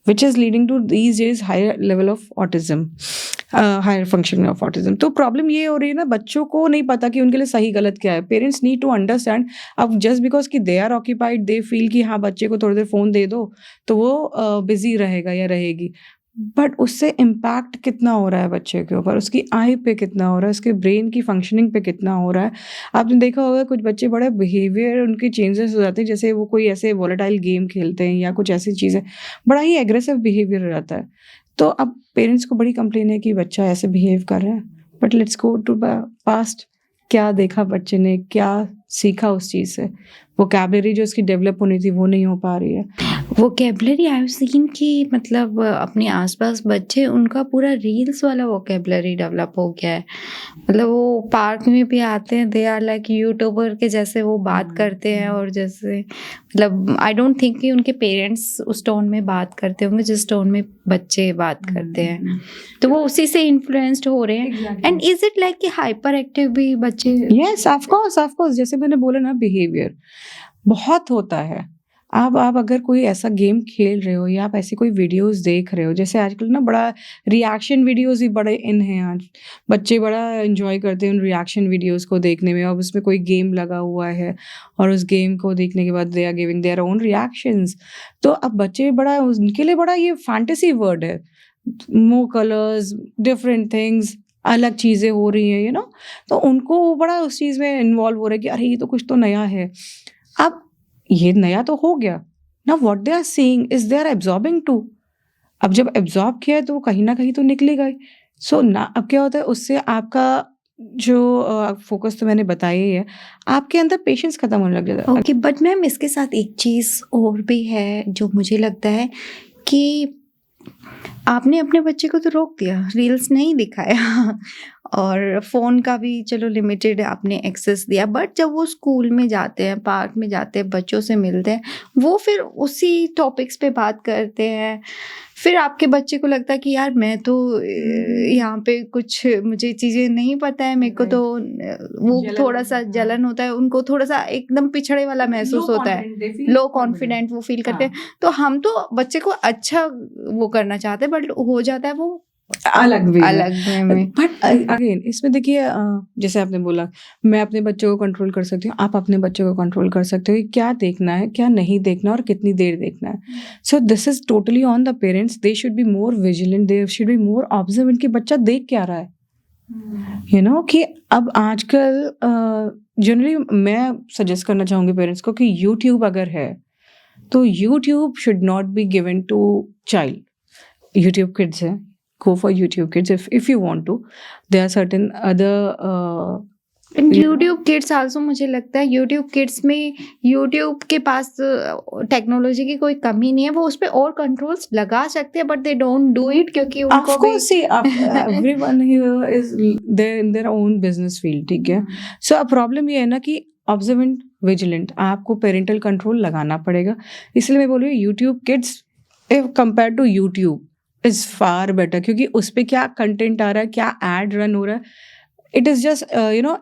which is leading to these days higher level of autism, higher functioning of autism. तो problem ये हो रही है ना, बच्चों को नहीं पता कि उनके लिए सही गलत क्या है। Parents need to understand. अब जस्ट बिकॉज कि they are occupied, they feel कि हाँ बच्चे को थोड़ी देर फ़ोन दे दो तो वो बिजी रहेगा या रहेगी, बट उससे इम्पैक्ट कितना हो रहा है बच्चे के ऊपर, उसकी आई पे कितना हो रहा है, उसके ब्रेन की फंक्शनिंग पे कितना हो रहा है। आपने देखा होगा कुछ बच्चे बड़े बिहेवियर उनके चेंजेस हो जाते हैं, जैसे वो कोई ऐसे वॉलेटाइल गेम खेलते हैं या कुछ ऐसी चीज़ें, बड़ा ही एग्रेसिव बिहेवियर हो जाता है। तो अब पेरेंट्स को बड़ी कंप्लेन है कि बच्चा ऐसे बिहेव कर रहा है, but let's go to past, क्या देखा बच्चे ने, क्या सीखा उस चीज़ से। वोकैबुलरी जो उसकी डेवलप होनी थी वो नहीं हो पा रही है। वोकेबलरी आई हैव सीन कि मतलब अपने आसपास बच्चे, उनका पूरा रील्स वाला वोकेबलरी डेवलप हो गया है। मतलब वो पार्क में भी आते हैं, दे आर लाइक यूट्यूबर के जैसे वो बात करते हैं, और जैसे मतलब आई डोंट थिंक कि उनके पेरेंट्स उस टोन में बात करते होंगे जिस टोन में बच्चे बात करते हैं, तो वो उसी से इन्फ्लुएंस्ड हो रहे हैं। एंड इज इट लाइक कि हाइपर एक्टिव भी बच्चे? यस ऑफ कोर्स, जैसे मैंने बोला ना, बिहेवियर बहुत होता है। आप अगर कोई ऐसा गेम खेल रहे हो या आप ऐसी कोई वीडियोज़ देख रहे हो, जैसे आजकल ना बड़ा रिएक्शन वीडियोज़ ही बड़े इन हैं आज। बच्चे बड़ा एन्जॉय करते हैं उन रिएक्शन वीडियोज़ को देखने में। अब उसमें कोई गेम लगा हुआ है और उस गेम को देखने के बाद they are giving their own reactions. तो अब बच्चे बड़ा उनके लिए बड़ा ये फैंटेसी वर्ल्ड है। मोर कलर्स, डिफरेंट थिंग्स, अलग चीज़ें हो रही हैं, तो उनको वो बड़ा उस चीज़ में इन्वॉल्व हो रहा है कि अरे ये तो कुछ तो नया है। अब ये नया तो हो गया। Now what they are seeing is they are absorbing too. अब जब एब्ज़ॉर्ब किया है तो वो कहीं न कहीं तो निकलेगा ही। सो ना अब क्या होता है उससे आपका जो फ़ोकस तो मैंने बताया ही है, आपके अंदर पेशेंस खत्म होने लग जाता है। ओके, बट मैम इसके साथ एक चीज़ और भी है जो मुझे लगता है कि आपने अपने बच्चे को तो रोक दिया, रील्स नहीं दिखाया और फ़ोन का भी चलो लिमिटेड आपने एक्सेस दिया, बट जब वो स्कूल में जाते हैं, पार्क में जाते हैं, बच्चों से मिलते हैं, वो फिर उसी टॉपिक्स पे बात करते हैं। फिर आपके बच्चे को लगता है कि यार मैं तो यहाँ पे कुछ मुझे चीज़ें नहीं पता है, मेरे को तो वो जलन थोड़ा-सा होता है। जलन होता है, उनको थोड़ा-सा एकदम पिछड़े वाला महसूस होता है। लो कॉन्फिडेंट वो फील करते हैं। तो हम तो बच्चे को अच्छा वो करना चाहते हैं, बट हो जाता है वो अलग वे में। अलग वे में। बट अगेन इसमें देखिए जैसे आपने बोला मैं अपने बच्चों को कंट्रोल कर सकती हूँ, आप अपने बच्चों को कंट्रोल कर सकते हो कि क्या देखना है, क्या नहीं देखना और कितनी देर देखना है। So this is totally on the parents. They should be more vigilant, they should be more observant कि बच्चा देख क्या रहा है। कि अब आजकल जनरली मैं सजेस्ट करना चाहूँगी पेरेंट्स को कि यूट्यूब अगर है तो YouTube should not be given to child. YouTube kids है, go for YouTube Kids if you want to. There are certain other YouTube kids also मुझे लगता है यूट्यूब किड्स में यूट्यूब के पास टेक्नोलॉजी की कोई कमी नहीं है, वो उस पे और कंट्रोल्स लगा सकते हैं, but they don't do it क्योंकि of उनको भी course see everyone here is there in their own business field, ठीक है। सो अब प्रॉब्लम ये है ना कि ऑब्जर्वेंट विजिलेंट आपको पेरेंटल कंट्रोल लगाना पड़ेगा। इसलिए मैं बोल रही हूँ YouTube kids if compare to YouTube is far better, क्योंकि उस पर क्या कंटेंट आ रहा है, क्या एड रन हो रहा है, it is just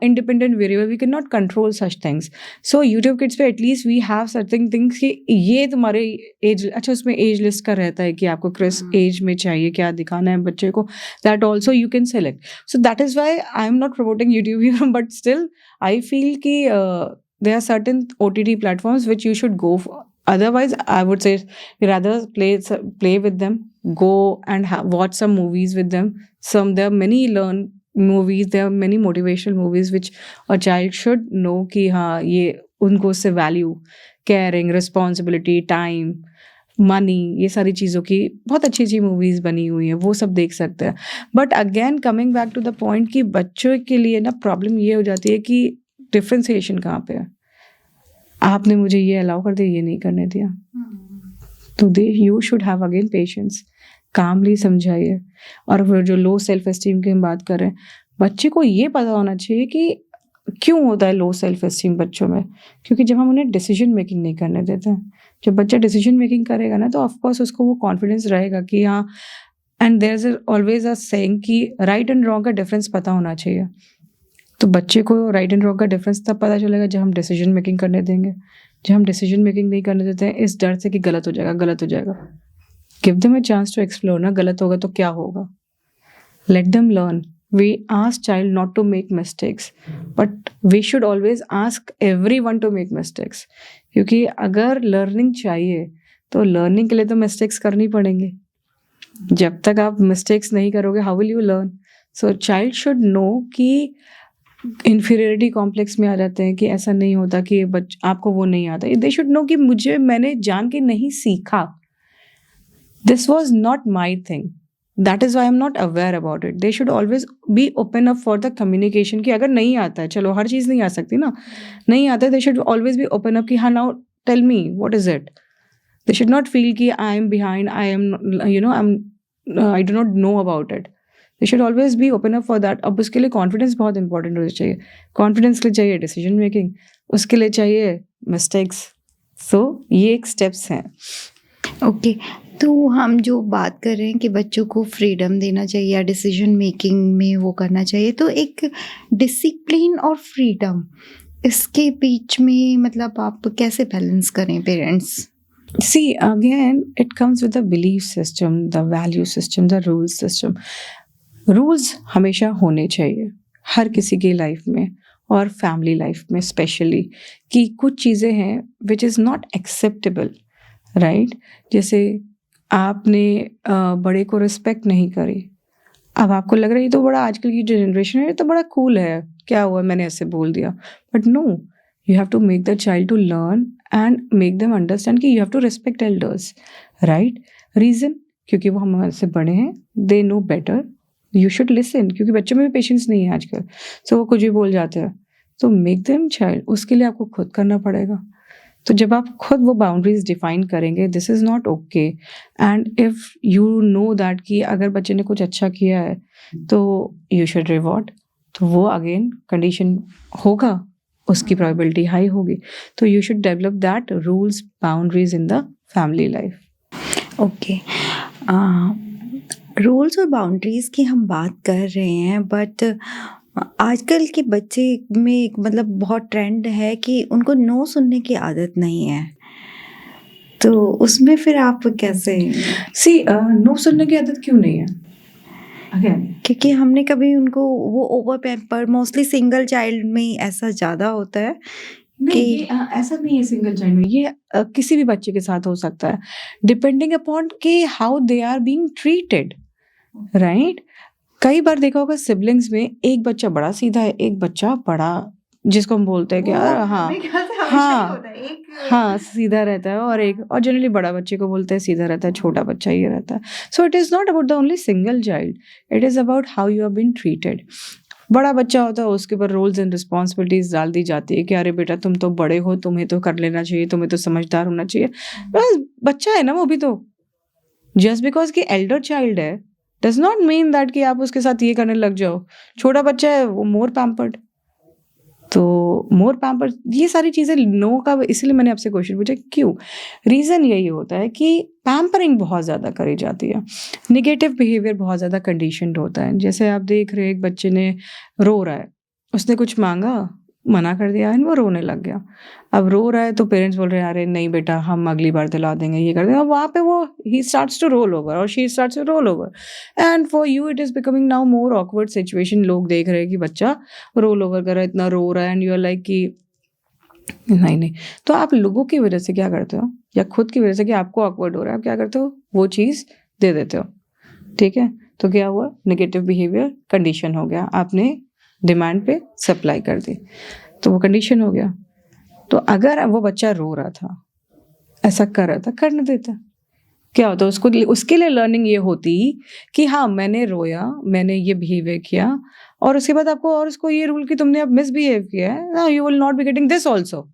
independent variable, we can not control such things. So YouTube kids पे at least we have certain things कि ये तुम्हारे एज, अच्छा उसमें एज लिस्ट का रहता है कि आपको किस एज में चाहिए क्या दिखाना है बच्चे को, that also you can select. So that is why I am not promoting YouTube here, but still I feel कि there are certain OTT platforms which you should go for. Otherwise, I would say rather play with them, go and watch some movies with them. There are many learn movies, there are many motivational movies which a child should know कि हाँ ये उनको उससे value, caring, responsibility, time, money, ये सारी चीज़ों की बहुत अच्छी अच्छी मूवीज़ बनी हुई हैं, वो सब देख सकते हैं। But again coming back to the point कि बच्चों के लिए ना प्रॉब्लम ये हो जाती है कि डिफ्रेंसिएशन कहाँ पे है। आपने मुझे ये अलाउ कर दिया, ये नहीं करने दिया, तो you should have again patience, calmly समझाइए। और वो जो लो सेल्फ एस्टीम की हम बात कर रहे हैं, बच्चे को ये पता होना चाहिए कि क्यों होता है लो सेल्फ एस्टीम बच्चों में, क्योंकि जब हम उन्हें डिसीजन मेकिंग नहीं करने देते हैं, जब बच्चा डिसीजन मेकिंग करेगा ना तो ऑफकोर्स उसको वो कॉन्फिडेंस रहेगा कि हाँ, and there is always a saying कि राइट एंड रॉन्ग का डिफरेंस पता होना चाहिए। तो बच्चे को राइट एंड रॉन्ग का डिफरेंस तब पता चलेगा जब हम डिसीजन मेकिंग करने देंगे। जब हम डिसीजन मेकिंग नहीं करने देते हैं इस डर से कि गलत हो जाएगा, गलत हो जाएगा, give them a chance to explore ना, गलत होगा तो क्या होगा, let them learn. We ask child not to make mistakes, but we should always ask everyone to make mistakes, क्योंकि अगर लर्निंग चाहिए तो लर्निंग के लिए तो मिस्टेक्स करनी पड़ेंगे। जब तक आप मिस्टेक्स नहीं करोगे how will you learn. So child should know कि इन्फीरियरिटी कॉम्प्लेक्स में आ जाते हैं कि ऐसा नहीं होता कि आपको वो नहीं आता। दे शुड नो कि मैंने जान के नहीं सीखा, this was not my thing, that is why I am not aware about it. They should always be open up for the communication कि अगर नहीं आता है, चलो हर चीज़ नहीं आ सकती ना, नहीं आता है, they should always be open up कि हाँ now tell me what is it. They should not feel कि I am behind, I do not know about it. They should always be open up for that. अब उसके लिए confidence बहुत important होना चाहिए। Confidence के लिए चाहिए डिसीजन मेकिंग, उसके लिए चाहिए मिस्टेक्स। सो ये एक स्टेप्स हैं। ओके, तो हम जो बात कर रहे हैं कि बच्चों को फ्रीडम देना चाहिए या डिसीजन मेकिंग में वो करना चाहिए, तो एक डिसिप्लिन और फ्रीडम इसके बीच में मतलब आप कैसे बैलेंस करें parents? See, again, it comes with the belief system, the value system, the rules system. Rules हमेशा होने चाहिए हर किसी की लाइफ में और फैमिली लाइफ में स्पेशली, कि कुछ चीज़ें हैं विच इज़ नॉट एक्सेप्टेबल, राइट? जैसे आपने बड़े को रिस्पेक्ट नहीं करी, अब आपको लग रहा है ये तो बड़ा, आजकल की जनरेशन है, ये तो बड़ा कूल है, क्या हुआ मैंने ऐसे बोल दिया, but no, you have to make the child to learn and make them understand कि you have to respect elders, right? Reason, क्योंकि वो हमसे बड़े हैं, they know better, you should listen, क्योंकि बच्चों में भी पेशेंस नहीं है आजकल, सो वो कुछ भी बोल जाते हैं, तो मेक देम चाइल्ड, उसके लिए आपको खुद करना पड़ेगा। तो जब आप खुद वो बाउंड्रीज डिफाइन करेंगे, this is not okay, and if you know that कि अगर बच्चे ने कुछ अच्छा किया है तो यू शुड रिवॉर्ड, तो वो अगेन कंडीशन होगा, उसकी प्रोबेबिलिटी हाई होगी, तो you should develop that rules boundaries in the family life. Okay, rules और बाउंड्रीज़ की हम बात कर रहे हैं, बट आजकल के बच्चे में एक मतलब बहुत ट्रेंड है कि उनको नो सुनने की आदत नहीं है, तो उसमें फिर आप कैसे? सी, नो सुनने की आदत क्यों नहीं है? अगेन, क्योंकि हमने कभी उनको वो over pamper, mostly single child में ऐसा ज़्यादा होता है नहीं, कि ये ऐसा नहीं है सिंगल चाइल्ड में, ये किसी भी बच्चे के साथ हो सकता है, डिपेंडिंग अपॉन कि how they are being treated, right? कई बार देखा होगा सिबलिंग्स में एक बच्चा बड़ा सीधा है, एक बच्चा बड़ा, जिसको हम बोलते हैं कि हाँ सीधा रहता है, और जनरली बड़ा बच्चे को बोलते हैं सीधा रहता है, छोटा बच्चा ये रहता है। So it is not about the only single child, it is about how you are been treated. बड़ा बच्चा होता है, उसके ऊपर रोल्स एंड रिस्पॉन्सिबिलिटीज डाल दी जाती है कि अरे बेटा तुम तो बड़े हो, तुम्हें तो कर लेना चाहिए, तुम्हें तो समझदार होना चाहिए। बस बच्चा है ना वो भी, तो जस्ट बिकॉज कि एल्डर चाइल्ड है डज नॉट मीन दैट कि आप उसके साथ ये करने लग जाओ। छोटा बच्चा है वो मोर पैम्पर्ड, तो मोर पैम्पर्ड, ये सारी चीज़ें नो का, इसलिए मैंने आपसे क्वेश्चन पूछा क्यों। रीज़न यही होता है कि पैम्परिंग बहुत ज़्यादा करी जाती है, निगेटिव बिहेवियर बहुत ज़्यादा कंडीशनड होता है। जैसे आप देख रहे हैं एक बच्चे ने रो रहा है, उसने कुछ मांगा, मना कर दिया एंड वो रोने लग गया। अब रो रहा है तो पेरेंट्स बोल रहे हैं अरे नहीं बेटा हम अगली बार दिला देंगे, ये कर देंगे। अब वहाँ पे वो ही स्टार्ट्स टू रोल ओवर और she starts to roll over, and for you it is becoming now more awkward situation. लोग देख रहे हैं कि बच्चा रोल ओवर कर रहा है, इतना रो रहा है, एंड यू आर लाइक कि नहीं। तो आप लोगों की वजह से क्या करते हो, या खुद की वजह से कि आपको ऑकवर्ड हो रहा है, आप क्या करते हो, वो चीज़ दे देते हो, ठीक है? तो क्या हुआ, नेगेटिव बिहेवियर कंडीशन हो गया, आपने डिमांड पे सप्लाई कर दी, तो वो कंडीशन हो गया। तो अगर वो बच्चा रो रहा था, ऐसा कर रहा था, करने देता, क्या होता, उसको उसके लिए लर्निंग ये होती कि हाँ मैंने रोया, मैंने ये बिहेवियर किया, और उसके बाद आपको और उसको ये रूल कि तुमने अब मिसबिहेव किया है, you will not be getting this also.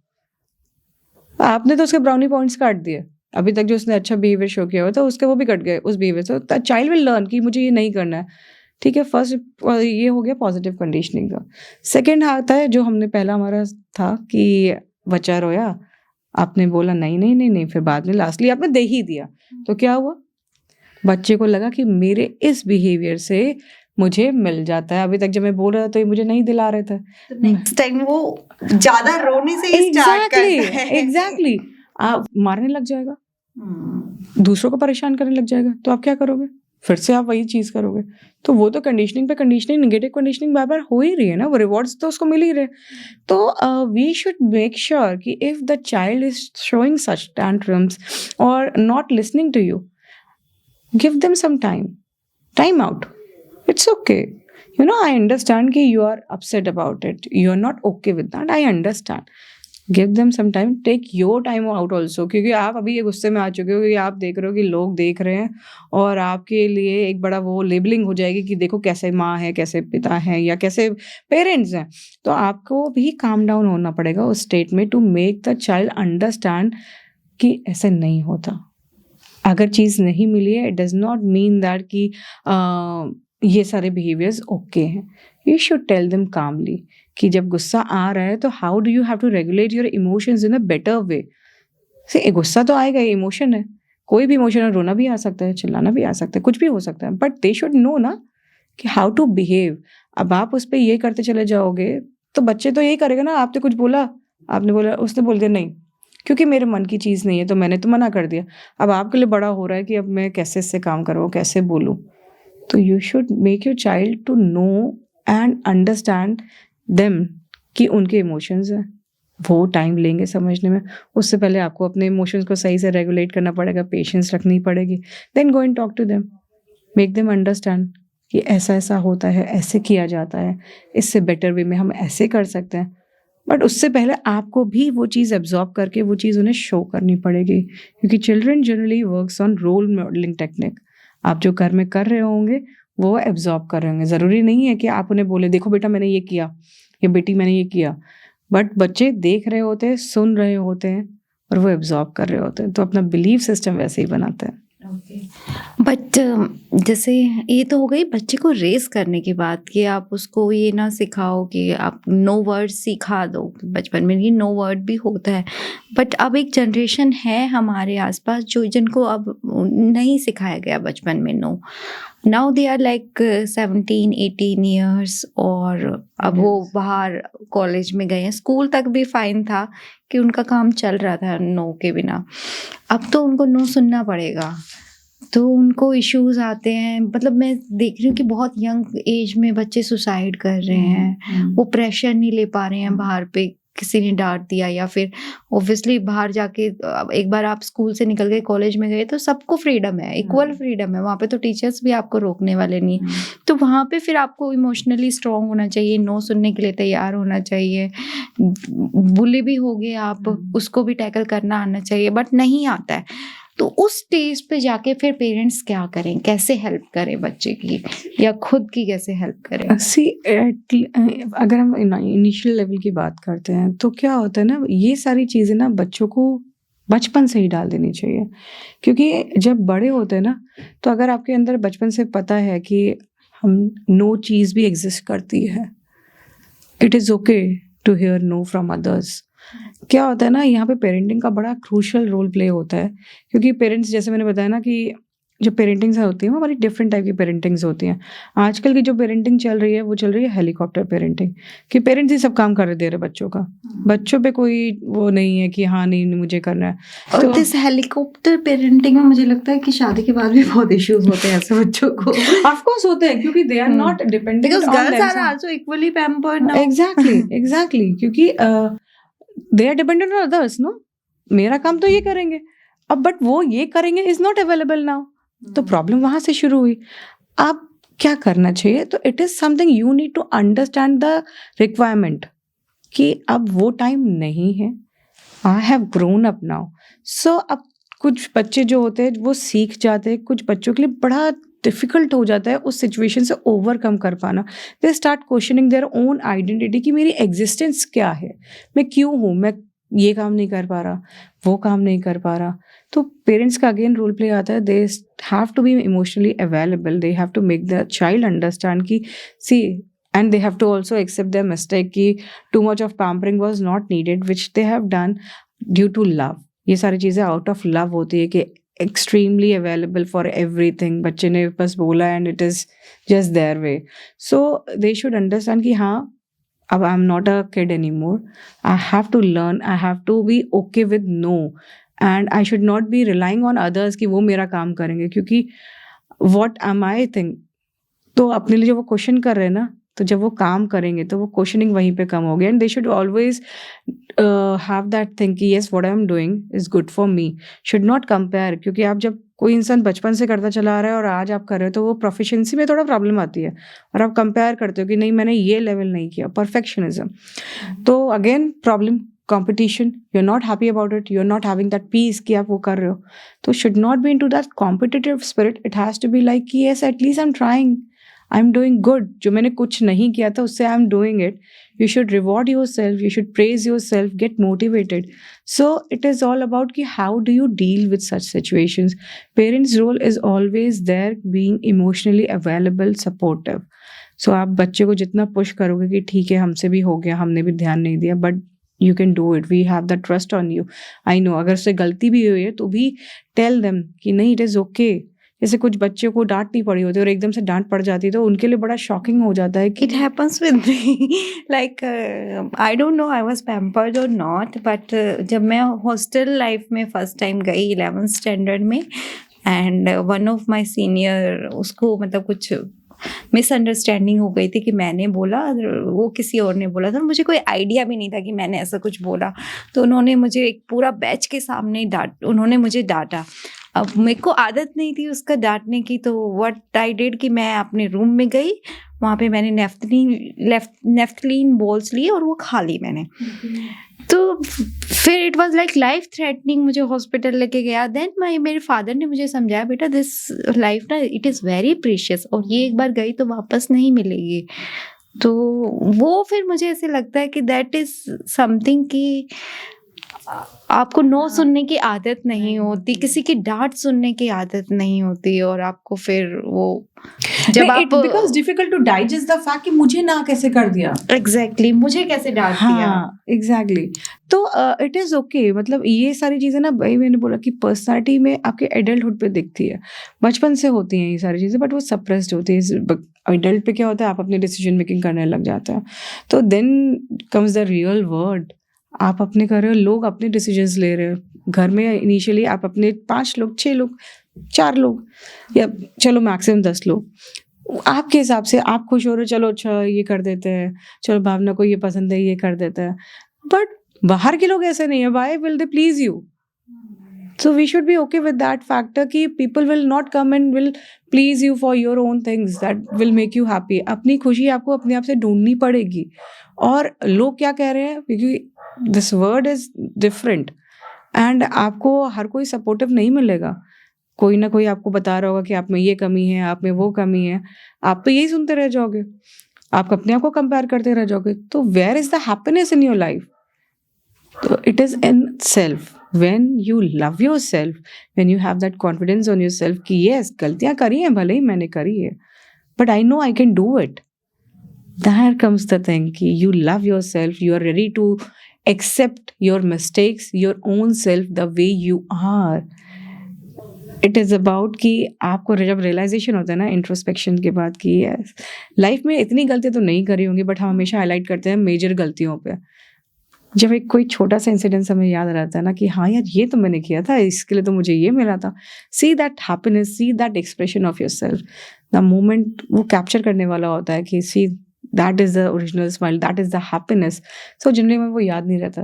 आपने तो उसके ब्राउनी पॉइंट्स काट दिए, अभी तक जो उसने अच्छा बिहेवियर शो किया हुआ था उसके वो भी कट गए उस बिहेवियर से। तो चाइल्ड विल लर्न कि मुझे ये नहीं करना है, ठीक है? फर्स्ट ये हो गया पॉजिटिव कंडीशनिंग का। सेकेंड आता है जो हमने पहला हमारा था कि बच्चा रोया, आपने बोला नहीं नहीं नहीं नहीं, फिर बाद में लास्टली आपने दे ही दिया, तो क्या हुआ, बच्चे को लगा कि मेरे इस बिहेवियर से मुझे मिल जाता है, अभी तक जब मैं बोल रहा था तो ये मुझे नहीं दिला रहे थे, नेक्स्ट टाइम वो ज़्यादा रोने से ही स्टार्ट करता है। एग्जैक्टली आप मारने लग जाएगा, दूसरों को परेशान करने लग जाएगा, तो आप क्या करोगे, फिर से आप वही चीज़ करोगे। तो वो तो कंडीशनिंग पे कंडीशनिंग, नेगेटिव कंडीशनिंग बार बार हो ही रही है ना, वो रिवॉर्ड्स तो उसको मिल ही रहे। तो वी शुड मेक श्योर कि if the child is showing such tantrums और not listening to you, give them some time out, it's okay, you know, I understand कि you are upset about it, you are not okay with that, I understand, give them some time, take your time out also, क्योंकि आप अभी ये गुस्से में आ चुके हो कि आप देख रहे हो कि लोग देख रहे हैं और आपके लिए एक बड़ा वो लेबलिंग हो जाएगी कि देखो कैसे माँ है, कैसे पिता है, या कैसे पेरेंट्स हैं। तो आपको भी काम डाउन होना पड़ेगा उस स्टेट में to make the child understand कि ऐसे नहीं होता। अगर चीज़ नहीं मिली है, it does not mean that कि ये सारे बिहेवियर्स ओके हैं। You should tell them calmly कि जब गुस्सा आ रहा है तो how do you have to regulate your emotions in a better way. से गुस्सा तो आएगा, इमोशन है, कोई भी इमोशन है, रोना भी आ सकता है, चिल्लाना भी आ सकता है, कुछ भी हो सकता है, बट दे शुड नो ना कि हाउ टू बिहेव। अब आप उस पर ये करते चले जाओगे तो बच्चे तो यही करेगा ना, आपने कुछ बोला, आपने बोला, उसने बोल दिया नहीं, क्योंकि मेरे मन की चीज़ नहीं है तो मैंने तो मना कर दिया। अब आपके लिए बड़ा हो रहा है कि अब मैं कैसे इससे काम करवाऊँ, कैसे बोलूँ? तो you should make your child to know and understand them कि उनके इमोशंस हैं। वो टाइम लेंगे समझने में। उससे पहले आपको अपने इमोशंस को सही से रेगुलेट करना पड़ेगा, पेशेंस रखनी पड़ेगी। Then go and talk to them, make them understand कि ऐसा-ऐसा होता है, ऐसे किया जाता है, इससे बेटर वे में हम ऐसे कर सकते हैं। बट उससे पहले आपको भी वो चीज़ एब्ज़ॉर्ब करके वो चीज़ उन्हें शो करनी पड़ेगी, क्योंकि children generally works on roll modelling technique. आप जो घर में कर रहे होंगे, वो एब्ज़ॉर्ब कर रहे होंगे। ज़रूरी नहीं है कि आप उन्हें बोलें, देखो बेटा मैंने ये किया या बेटी मैंने ये किया। बट बच्चे देख रहे होते हैं, सुन रहे होते हैं और वो एब्ज़ॉर्ब कर रहे होते हैं। तो अपना बिलीफ सिस्टम वैसे ही बनाते हैं। बट जैसे ये तो हो गई बच्चे को रेस करने की बात कि आप उसको ये ना सिखाओ कि आप नो वर्ड सिखा दो, बचपन में ये नो वर्ड भी होता है। बट अब एक जनरेशन है हमारे आसपास जो जिनको अब नहीं सिखाया गया बचपन में no. Now they are like 17-18 years और अब वो बाहर कॉलेज में गए हैं। स्कूल तक भी फाइन था कि उनका काम चल रहा था नो के बिना। अब तो उनको नो सुनना पड़ेगा, तो उनको इश्यूज आते हैं। मतलब मैं देख रही हूँ कि बहुत यंग एज में बच्चे सुसाइड कर रहे हैं। वो प्रेशर नहीं ले पा रहे हैं बाहर पे, किसी ने डांट दिया या फिर ऑब्वियसली बाहर जाके एक बार आप स्कूल से निकल गए, कॉलेज में गए तो सबको फ्रीडम है, इक्वल फ्रीडम है वहाँ पे, तो टीचर्स भी आपको रोकने वाले नहीं। तो वहाँ पे फिर आपको इमोशनली स्ट्रांग होना चाहिए, नो सुनने के लिए तैयार होना चाहिए। बुली भी हो गए आप, उसको भी टैकल करना आना चाहिए, बट नहीं आता है। तो उस स्टेज पे जाके फिर पेरेंट्स क्या करें, कैसे हेल्प करें बच्चे की, या खुद की कैसे हेल्प करें? अगर हम इनिशियल लेवल की बात करते हैं तो क्या होता है ना, ये सारी चीज़ें ना बच्चों को बचपन से ही डाल देनी चाहिए। क्योंकि जब बड़े होते हैं ना, तो अगर आपके अंदर बचपन से पता है कि हम नो चीज़ भी एग्जिस्ट करती है, it is okay to hear no from others. क्या होता है ना, यहाँ पे पेरेंटिंग का बड़ा क्रूशियल रोल प्ले होता है। क्योंकि पेरेंट्स, जैसे मैंने बताया ना कि जो पेरेंटिंग्स होती हैं वो हमारी डिफरेंट टाइप की पेरेंटिंग्स होती हैं। आजकल की जो पेरेंटिंग चल रही है वो चल रही है हेलीकॉप्टर पेरेंटिंग, कि पेरेंट्स ही सब काम कर दे रहे बच्चों का, बच्चों पे कोई वो नहीं है कि हाँ नहीं मुझे करना है। और दिस हेलीकॉप्टर पेरेंटिंग में मुझे लगता है कि शादी के बाद भी बहुत इश्यूज होते हैं ऐसे बच्चों को। ऑफ कोर्स होते हैं, क्योंकि they are not dependent because on girls are themself. Also equally pampered now. Exactly, क्योंकि they are dependent on others. No, मेरा काम तो ये करेंगे, अब बट वो ये करेंगे इज नॉट अवेलेबल नाउ। तो प्रॉब्लम वहां से शुरू हुई। अब क्या करना चाहिए, तो it is something you need to understand the requirement कि अब वो टाइम नहीं है। I have grown up now. So अब कुछ बच्चे जो होते हैं वो सीख जाते हैं, कुछ बच्चों के लिए बड़ा डिफिकल्ट हो जाता है उस सिचुएशन से ओवरकम कर पाना। They start questioning their own identity कि मेरी एग्जिस्टेंस क्या है, मैं क्यों हूँ, मैं ये काम नहीं कर पा रहा, वो काम नहीं कर पा रहा। तो पेरेंट्स का अगेन रोल प्ले आता है। They have to be emotionally available, they have to make the child understand कि see, and they have to also accept their mistake कि too much of pampering was not needed, which they have done due to love। ये सारी चीज़ें out of love होती है कि extremely available for everything, बच्चे ने बस बोला and it is just their way। So they should understand कि हाँ, अब I'm not a kid anymore, I have to learn, I have to be okay with no, and I should not be relying on others कि वो मेरा काम करेंगे, क्योंकि what am I think, तो अपने लिए जो वो क्वेश्चन कर रहे हैं ना, तो जब वो काम करेंगे तो वो क्वेश्चनिंग वहीं पे कम हो गया। And they should always have that thing कि yes what I am doing is good for me, should not compare. क्योंकि आप जब कोई इंसान बचपन से करता चला आ रहा है और आज आप कर रहे हो, तो वो प्रोफिशिएंसी में थोड़ा प्रॉब्लम आती है और आप कंपेयर करते हो कि नहीं मैंने ये लेवल नहीं किया, परफेक्शनिज्म। तो again problem, competition, you're not happy about it, you're not having that peace कि आप वो कर रहे हो, तो should not be into that competitive spirit। it has to be like कि yes at least I'm trying, I'm doing good, जो मैंने कुछ नहीं किया था उससे I'm doing it। you should reward yourself, you should praise yourself, get motivated। so it is all about कि how do you deal with such situations। parents role is always there, being emotionally available, supportive। so आप बच्चे को जितना push करोगे कि ठीक है हमसे भी हो गया, हमने भी ध्यान नहीं दिया, but you can do it, we have that trust on you। I know अगर उससे गलती भी हुई है तो भी tell them कि नहीं it is okay, जैसे कुछ बच्चों को डांट नहीं पड़ी होती और एकदम से डांट पड़ जाती है तो उनके लिए बड़ा शॉकिंग हो जाता है कि It happens with me. Like I don't know I was pampered or not, but जब मैं हॉस्टल लाइफ में फर्स्ट टाइम गई 11th स्टैंडर्ड में, and one of my senior, उसको मतलब कुछ मिसअंडरस्टैंडिंग हो गई थी कि मैंने बोला, वो किसी और ने बोला था, मुझे कोई आइडिया भी नहीं था कि मैंने ऐसा कुछ बोला। तो उन्होंने मुझे एक पूरा बैच के सामने उन्होंने मुझे डांटा। अब मेरे को आदत नहीं थी उसका डांटने की, तो व्हाट आई डिड कि मैं अपने रूम में गई, वहाँ पे मैंने नेफ्थलीन बॉल्स लिए और वो खा ली मैंने। तो फिर it was like life threatening, मुझे हॉस्पिटल लेके गया। देन मेरे फादर ने मुझे समझाया, बेटा दिस लाइफ ना इट इज़ वेरी प्रीशियस, और ये एक बार गई तो वापस नहीं मिलेगी। तो वो फिर मुझे ऐसे लगता है कि दैट इज समथिंग कि आपको नो सुनने की आदत नहीं होती, किसी की डांट सुनने की आदत नहीं होती, और आपको फिर वो जब आप because difficult to digest the fact कि मुझे ना कैसे कर दिया, एग्जैक्टली मुझे कैसे डांट दिया। हाँ एग्जैक्टली। तो इट इज ओके, मतलब ये सारी चीजें ना भाई मैंने बोला कि पर्सनालिटी में आपके एडल्टहुड पे दिखती है, बचपन से होती हैं ये सारी चीजें, बट वो सप्रेस्ड होती है। एडल्ट पे क्या होता है, आप अपनी डिसीजन मेकिंग करने लग जाते हैं, तो then comes the real word. आप अपने कर रहे हो, लोग अपने डिसीजंस ले रहे हो घर में। इनिशियली आप अपने 5 लोग 6 लोग 4 लोग या चलो मैक्सिमम 10 लोग, आपके हिसाब से आप खुश हो रहे हो, चलो अच्छा ये कर देते हैं, चलो भावना को ये पसंद है ये कर देते हैं, बट बाहर के लोग ऐसे नहीं है। Why will they please you? So we should be okay with that factor कि people will not come and will please you for your own things that will make you happy. अपनी खुशी आपको अपने आप से ढूंढनी पड़ेगी। और लोग क्या कह रहे हैं, क्योंकि this word is different and आपको हर कोई सपोर्टिव नहीं मिलेगा। कोई ना कोई आपको बता रहा होगा कि आप में ये कमी है, आप में वो कमी है, आप तो यही सुनते रह जाओगे, आप अपने आप को कंपेयर करते रह जाओगे। तो where is the happiness in your life? So it is in self. When you love yourself, when you have that confidence on yourself कि yes गलतियाँ करी हैं, भले ही मैंने करी है, but I know I can do it. There comes the thing कि you love yourself, you are ready to accept your mistakes, your own self the way you are. It is about कि आपको जब realisation होता है ना introspection के बाद कि yes लाइफ में इतनी गलतियाँ तो नहीं करी होंगी, बट हम हमेशा हाईलाइट करते हैं मेजर गलतियों पे। जब एक कोई छोटा सा इंसिडेंस हमें याद रहता है ना कि हाँ यार ये तो मैंने किया था, इसके लिए तो मुझे ये मिला था। See that happiness, see that expression of your self, the moment वो कैप्चर करने वाला होता है कि see that is the original smile, that is the happiness. So generally में वो याद नहीं रहता,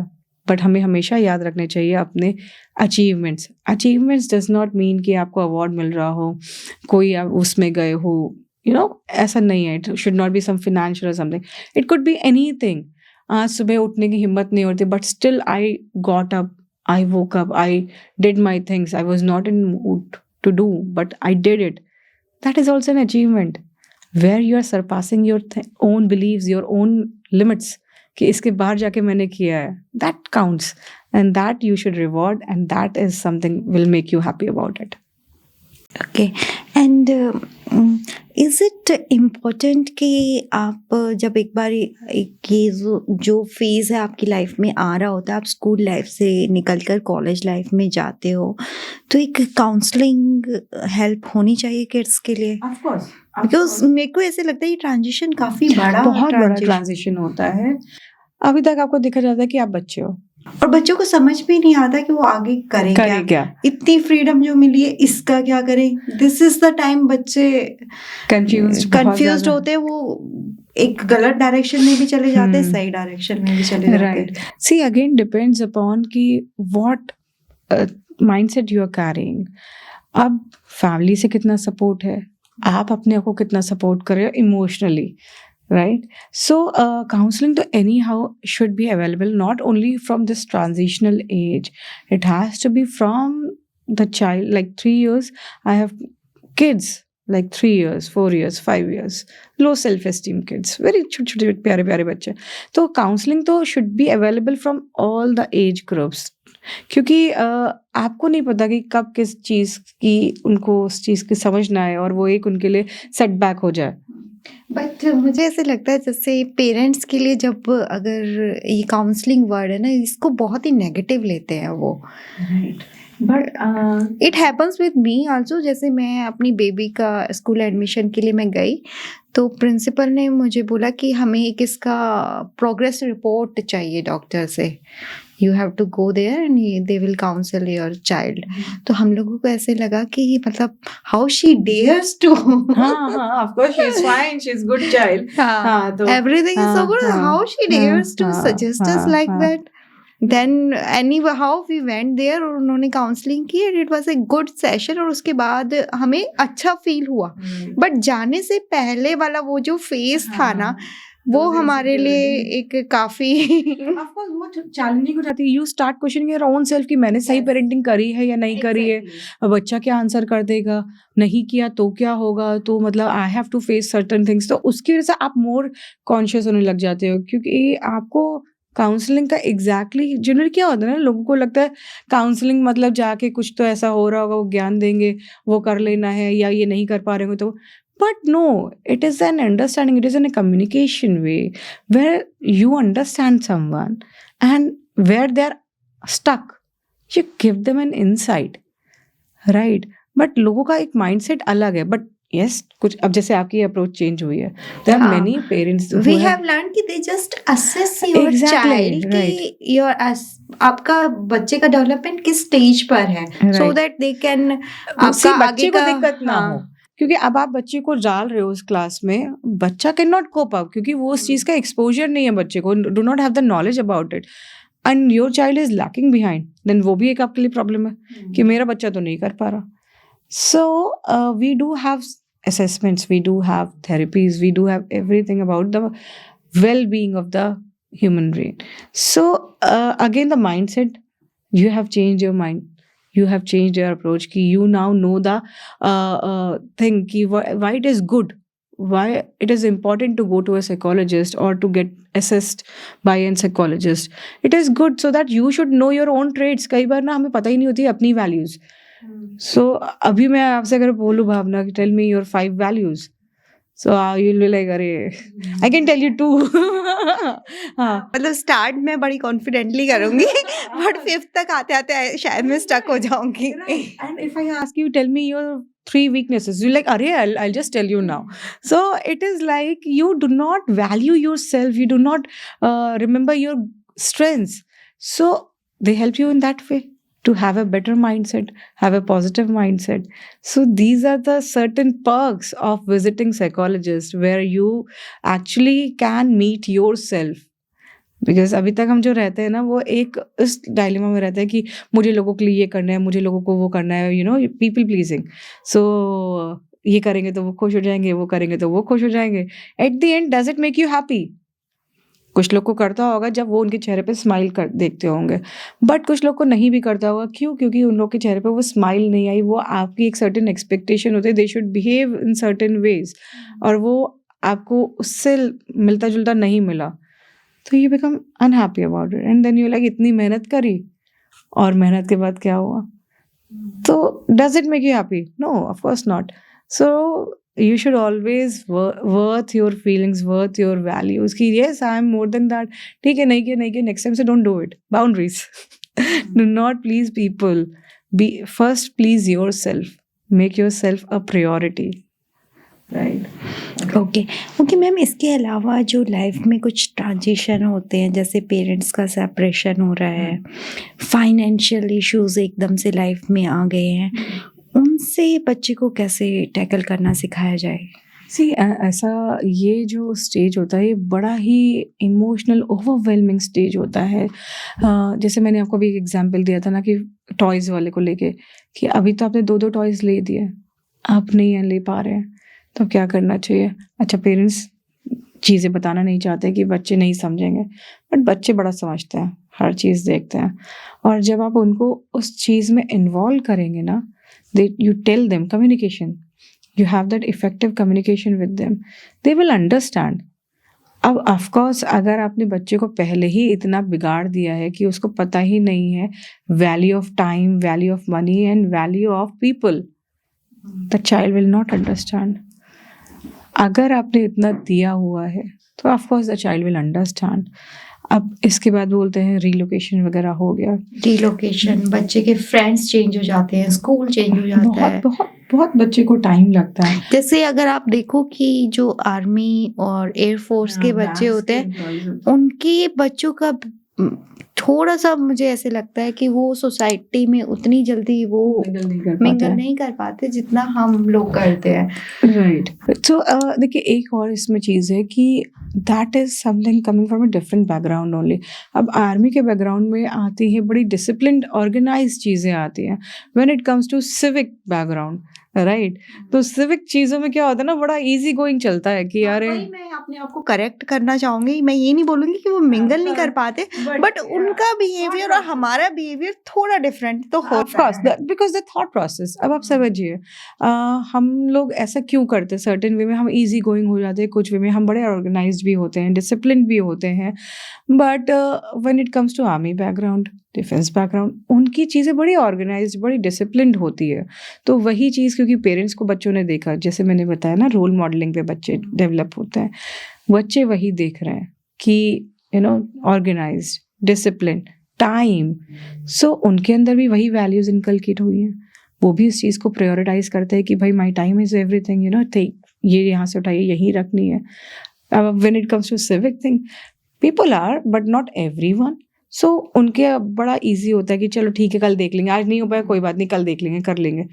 बट हमें हमेशा याद रखने चाहिए अपने achievements. Achievements does not mean कि आपको अवार्ड मिल रहा हो, कोई आप उसमें गए हो, यू नो ऐसा नहीं है। It should not be some financial और something, it could be anything. आज सुबह उठने की हिम्मत नहीं होती, but still I got up, I woke up, I did my things, I was not in mood to do but I did it. That is also an achievement where you are surpassing your own believes, your own limits, कि इसके बाहर जाके मैंने किया है। That counts and that you should reward and that is something will make you happy about it. Okay, and is it important कि आप जब एक बार एक ये जो फेज़ है आपकी लाइफ में आ रहा होता है, आप स्कूल लाइफ से निकलकर कॉलेज लाइफ में जाते हो, तो एक काउंसलिंग हेल्प होनी चाहिए किड्स के लिए? ऑफ कोर्स, बिकॉज मेरे को ऐसे लगता है ये ट्रांजिशन काफ़ी बहुत बड़ा transition- ट्रांजिशन होता है। अभी तक आपको देखा जाता है कि आप बच्चे हो, और बच्चों को समझ भी नहीं आता कि वो आगे करें क्या। इतनी फ्रीडम जो मिली है, इसका क्या करें? दिस इज द टाइम बच्चे कंफ्यूज्ड होते हैं, वो एक गलत डायरेक्शन में भी चले जाते हैं, सही डायरेक्शन में भी चले जाते हैं। Right, see again depends upon कि what mindset you are caring. अब फैमिली से कितना सपोर्ट है, आप अपने आप को कितना सपोर्ट कर रहे हो emotionally, right? So counseling to anyhow should be available not only from this transitional age, it has to be from the child, like 3 years. I have kids like 3 years, 4 years, 5 years, low self-esteem kids, very छोटे प्यारे प्यारे बच्चे। तो counseling तो should be available from all the age groups, क्योंकि आपको नहीं पता कि कब किस चीज़ की उनको उस चीज़ की समझ ना आए और वो एक उनके लिए सेटबैक हो जाए। बट मुझे ऐसे लगता है जैसे पेरेंट्स के लिए, जब अगर ये काउंसलिंग वर्ड है ना, इसको बहुत ही नेगेटिव लेते हैं वो। But it happens with me also. जैसे मैं अपनी बेबी का स्कूल एडमिशन के लिए मैं गई, तो प्रिंसिपल ने मुझे बोला कि हमें एक इसका प्रोग्रेस रिपोर्ट चाहिए डॉक्टर से, you have to go there and they will counsel your child. तो हम लोगों को ऐसे लगा कि मतलब हाउ शी डेयर्स टू, हाँ, of course she is fine, she is good child. हाँ, तो everything is so good, how she dares to suggest us like that. Then anyhow we went there और उन्होंने counselling की and it was a good session, और उसके बाद हमें अच्छा फील हुआ। बट जाने से पहले वाला वो जो फेज था ना, वो हमारे लिए एक काफी ऑफ कोर्स वो चैलेंजिंग हो जाती है। You start questioning your own self कि मैंने सही पेरेंटिंग करी है या नहीं करी है, बच्चा क्या आंसर कर देगा, नहीं किया तो क्या होगा, तो मतलब I have to face certain things. तो उसकी वजह से आप मोर कॉन्शियस होने लग जाते हो, क्योंकि आपको काउंसलिंग का एग्जैक्टली जनरली क्या होता है ना, लोगों को लगता है काउंसलिंग मतलब जाके कुछ तो ऐसा हो रहा होगा, वो ज्ञान देंगे, वो कर लेना है, या ये नहीं कर पा रहे हो तो। But no, it is an understanding, it is in a communication way where you understand someone and where they're stuck, you give them an insight, right? But लोगों का एक mindset अलग है, but yes, कुछ अब जैसे आपकी अप्रोच चेंज हुई है, there are हाँ, many parents who we have learned कि they just assess your Exactly, child right. कि your आपका बच्चे का डेवलपमेंट किस स्टेज पर है, so Right. that they can उससे आपका बच्चे आगे को का दिक्कत ना हो, क्योंकि अब आप बच्चे को डाल रहे हो उस क्लास में, बच्चा कैन नॉट कोप अप, क्योंकि वो उस चीज का एक्सपोजर नहीं है, बच्चे को do not have the knowledge about it, and your child is lacking behind, देन वो भी एक आपके लिए प्रॉब्लम है कि मेरा बच्चा तो नहीं कर पा रहा। So we do have assessments, we do have therapies, we do have everything about the well-being of the human brain. So again, the mindset, you have changed your mind, you have changed your approach ki you now know the thing ki why it is good, why it is important to go to a psychologist or to get assessed by a psychologist. It is good so that you should know your own traits. कई बार ना हमें पता ही नहीं होती अपनी values. So अभी मैं आपसे अगर बोलूँ Bhavana, tell me your 5 values, so you'll be like अरे I can tell you 2. हाँ, मतलब स्टार्ट मैं बड़ी कॉन्फिडेंटली करूंगी बट फिफ्थ तक आते आते शायद मैं स्टक हो जाऊंगी। and if I ask you, tell me your 3 weaknesses, you like अरे I'll just tell you now. So it is like you do not value yourself, you do not remember your strengths, so they help you in that way to have a better mindset, have a positive mindset. So these are the certain perks of visiting psychologists where you actually can meet yourself. Because अभी तक हम जो रहते हैं ना, वो एक इस डायलेमा में रहता है कि मुझे लोगों के लिए ये करना है, मुझे लोगों को वो करना है, यू नो, पीपल प्लीजिंग। सो ये करेंगे तो वो खुश हो जाएंगे, वो करेंगे तो वो खुश हो जाएंगे। At the end does it make you happy? कुछ लोग को करता होगा जब वो उनके चेहरे पे स्माइल कर देखते होंगे, बट कुछ लोग को नहीं भी करता होगा। क्यों? क्योंकि उन लोग के चेहरे पे वो स्माइल नहीं आई, वो आपकी एक सर्टेन एक्सपेक्टेशन होती है, they should behave in certain ways, और वो आपको उससे मिलता जुलता नहीं मिला, तो you become unhappy about it, and then you like इतनी मेहनत करी और मेहनत के बाद क्या हुआ? तो does it make you happy? No, of course not. So you should always worth your feelings, worth your values कि yes, I am more than that. ठीक है, नहीं किया next time से don't do it. Boundaries. Do not please people. First please yourself. Make yourself a priority. Right. Okay ma'am, इसके अलावा जो life में कुछ ट्रांजिशन होते हैं, जैसे पेरेंट्स का सेपरेशन हो रहा है, फाइनेंशियल इश्यूज एकदम से लाइफ में आ गए हैं, उनसे बच्चे को कैसे टैकल करना सिखाया जाए? ऐसा ये जो स्टेज होता है, ये बड़ा ही इमोशनल ओवरवेलमिंग स्टेज होता है। जैसे मैंने आपको भी एक एग्जांपल दिया था ना कि टॉयज़ वाले को लेके, कि अभी तो आपने 2-2 टॉयज़ ले दिए, आप नहीं ले पा रहे हैं, तो क्या करना चाहिए? अच्छा, पेरेंट्स चीज़ें बताना नहीं चाहते कि बच्चे नहीं समझेंगे, बट बच्चे बड़ा समझते हैं, हर चीज़ देखते हैं, और जब आप उनको उस चीज़ में इन्वॉल्व करेंगे ना, you tell them communication, you have that effective communication with them, they will understand. अब of course अगर आपने बच्चे को पहले ही इतना बिगाड़ दिया है कि उसको पता ही नहीं है value of time, value of money and value of people, the child will not understand. अगर आपने इतना दिया हुआ है तो of course the child will understand. अब इसके बाद बोलते हैं रीलोकेशन वगैरह हो गया। रिलोकेशन, बच्चे के फ्रेंड्स चेंज हो जाते हैं, स्कूल चेंज हो जाता बहुत है। बहुत बहुत बच्चे को टाइम लगता है। जैसे अगर आप देखो कि जो आर्मी और एयरफोर्स के बच्चे होते हैं, उनके बच्चों का थोड़ा सा मुझे ऐसे लगता है कि वो सोसाइटी में उतनी जल्दी वो मिंगल नहीं कर पाते जितना हम लोग करते हैं। राइट। तो देखिए एक और इसमें चीज़ है कि that is something coming from a different background only. अब आर्मी के बैकग्राउंड में आती है बड़ी डिसिप्लिन्ड ऑर्गेनाइज चीज़ें आती हैं। When it comes to civic background, right, तो सिविक चीज़ों में क्या होता है ना, बड़ा इजी गोइंग चलता है कि यार वही मैं अपने आप को करेक्ट करना चाहूंगी। मैं ये नहीं बोलूंगी कि वो मिंगल नहीं कर पाते, बट उनका बिहेवियर और हमारा बिहेवियर थोड़ा डिफरेंट तो ऑफ होता कोर्स है। Because the thought process. अब आप समझिए हम लोग ऐसा क्यों करते हैं, सर्टेन वे में हम इजी गोइंग हो जाते हैं, कुछ वे में हम बड़े ऑर्गेनाइज्ड भी होते हैं, डिसिप्लिन भी होते हैं, but when it comes to army background, defence background, उनकी चीज़ें बड़ी ऑर्गेनाइज्ड, बड़ी डिसिप्लिन्ड होती है। तो वही चीज़ क्योंकि पेरेंट्स को बच्चों ने देखा, जैसे मैंने बताया ना, रोल मॉडलिंग पे बच्चे डेवलप होते हैं, बच्चे वही देख रहे हैं कि you know organised, discipline, time. So उनके अंदर भी वही वैल्यूज इनकलकेट हुई हैं। वो भी इस चीज़ को प्रायोरिटाइज करते हैं कि भाई my time is everything, you know, ये यहाँ से उठाइए, यही रखनी है। अब when it comes to civic thing, people are but not everyone. So उनके अब बड़ा इजी होता है कि चलो ठीक है, कल देख लेंगे, आज नहीं हो पाया कोई बात नहीं, कल देख लेंगे, कर लेंगे।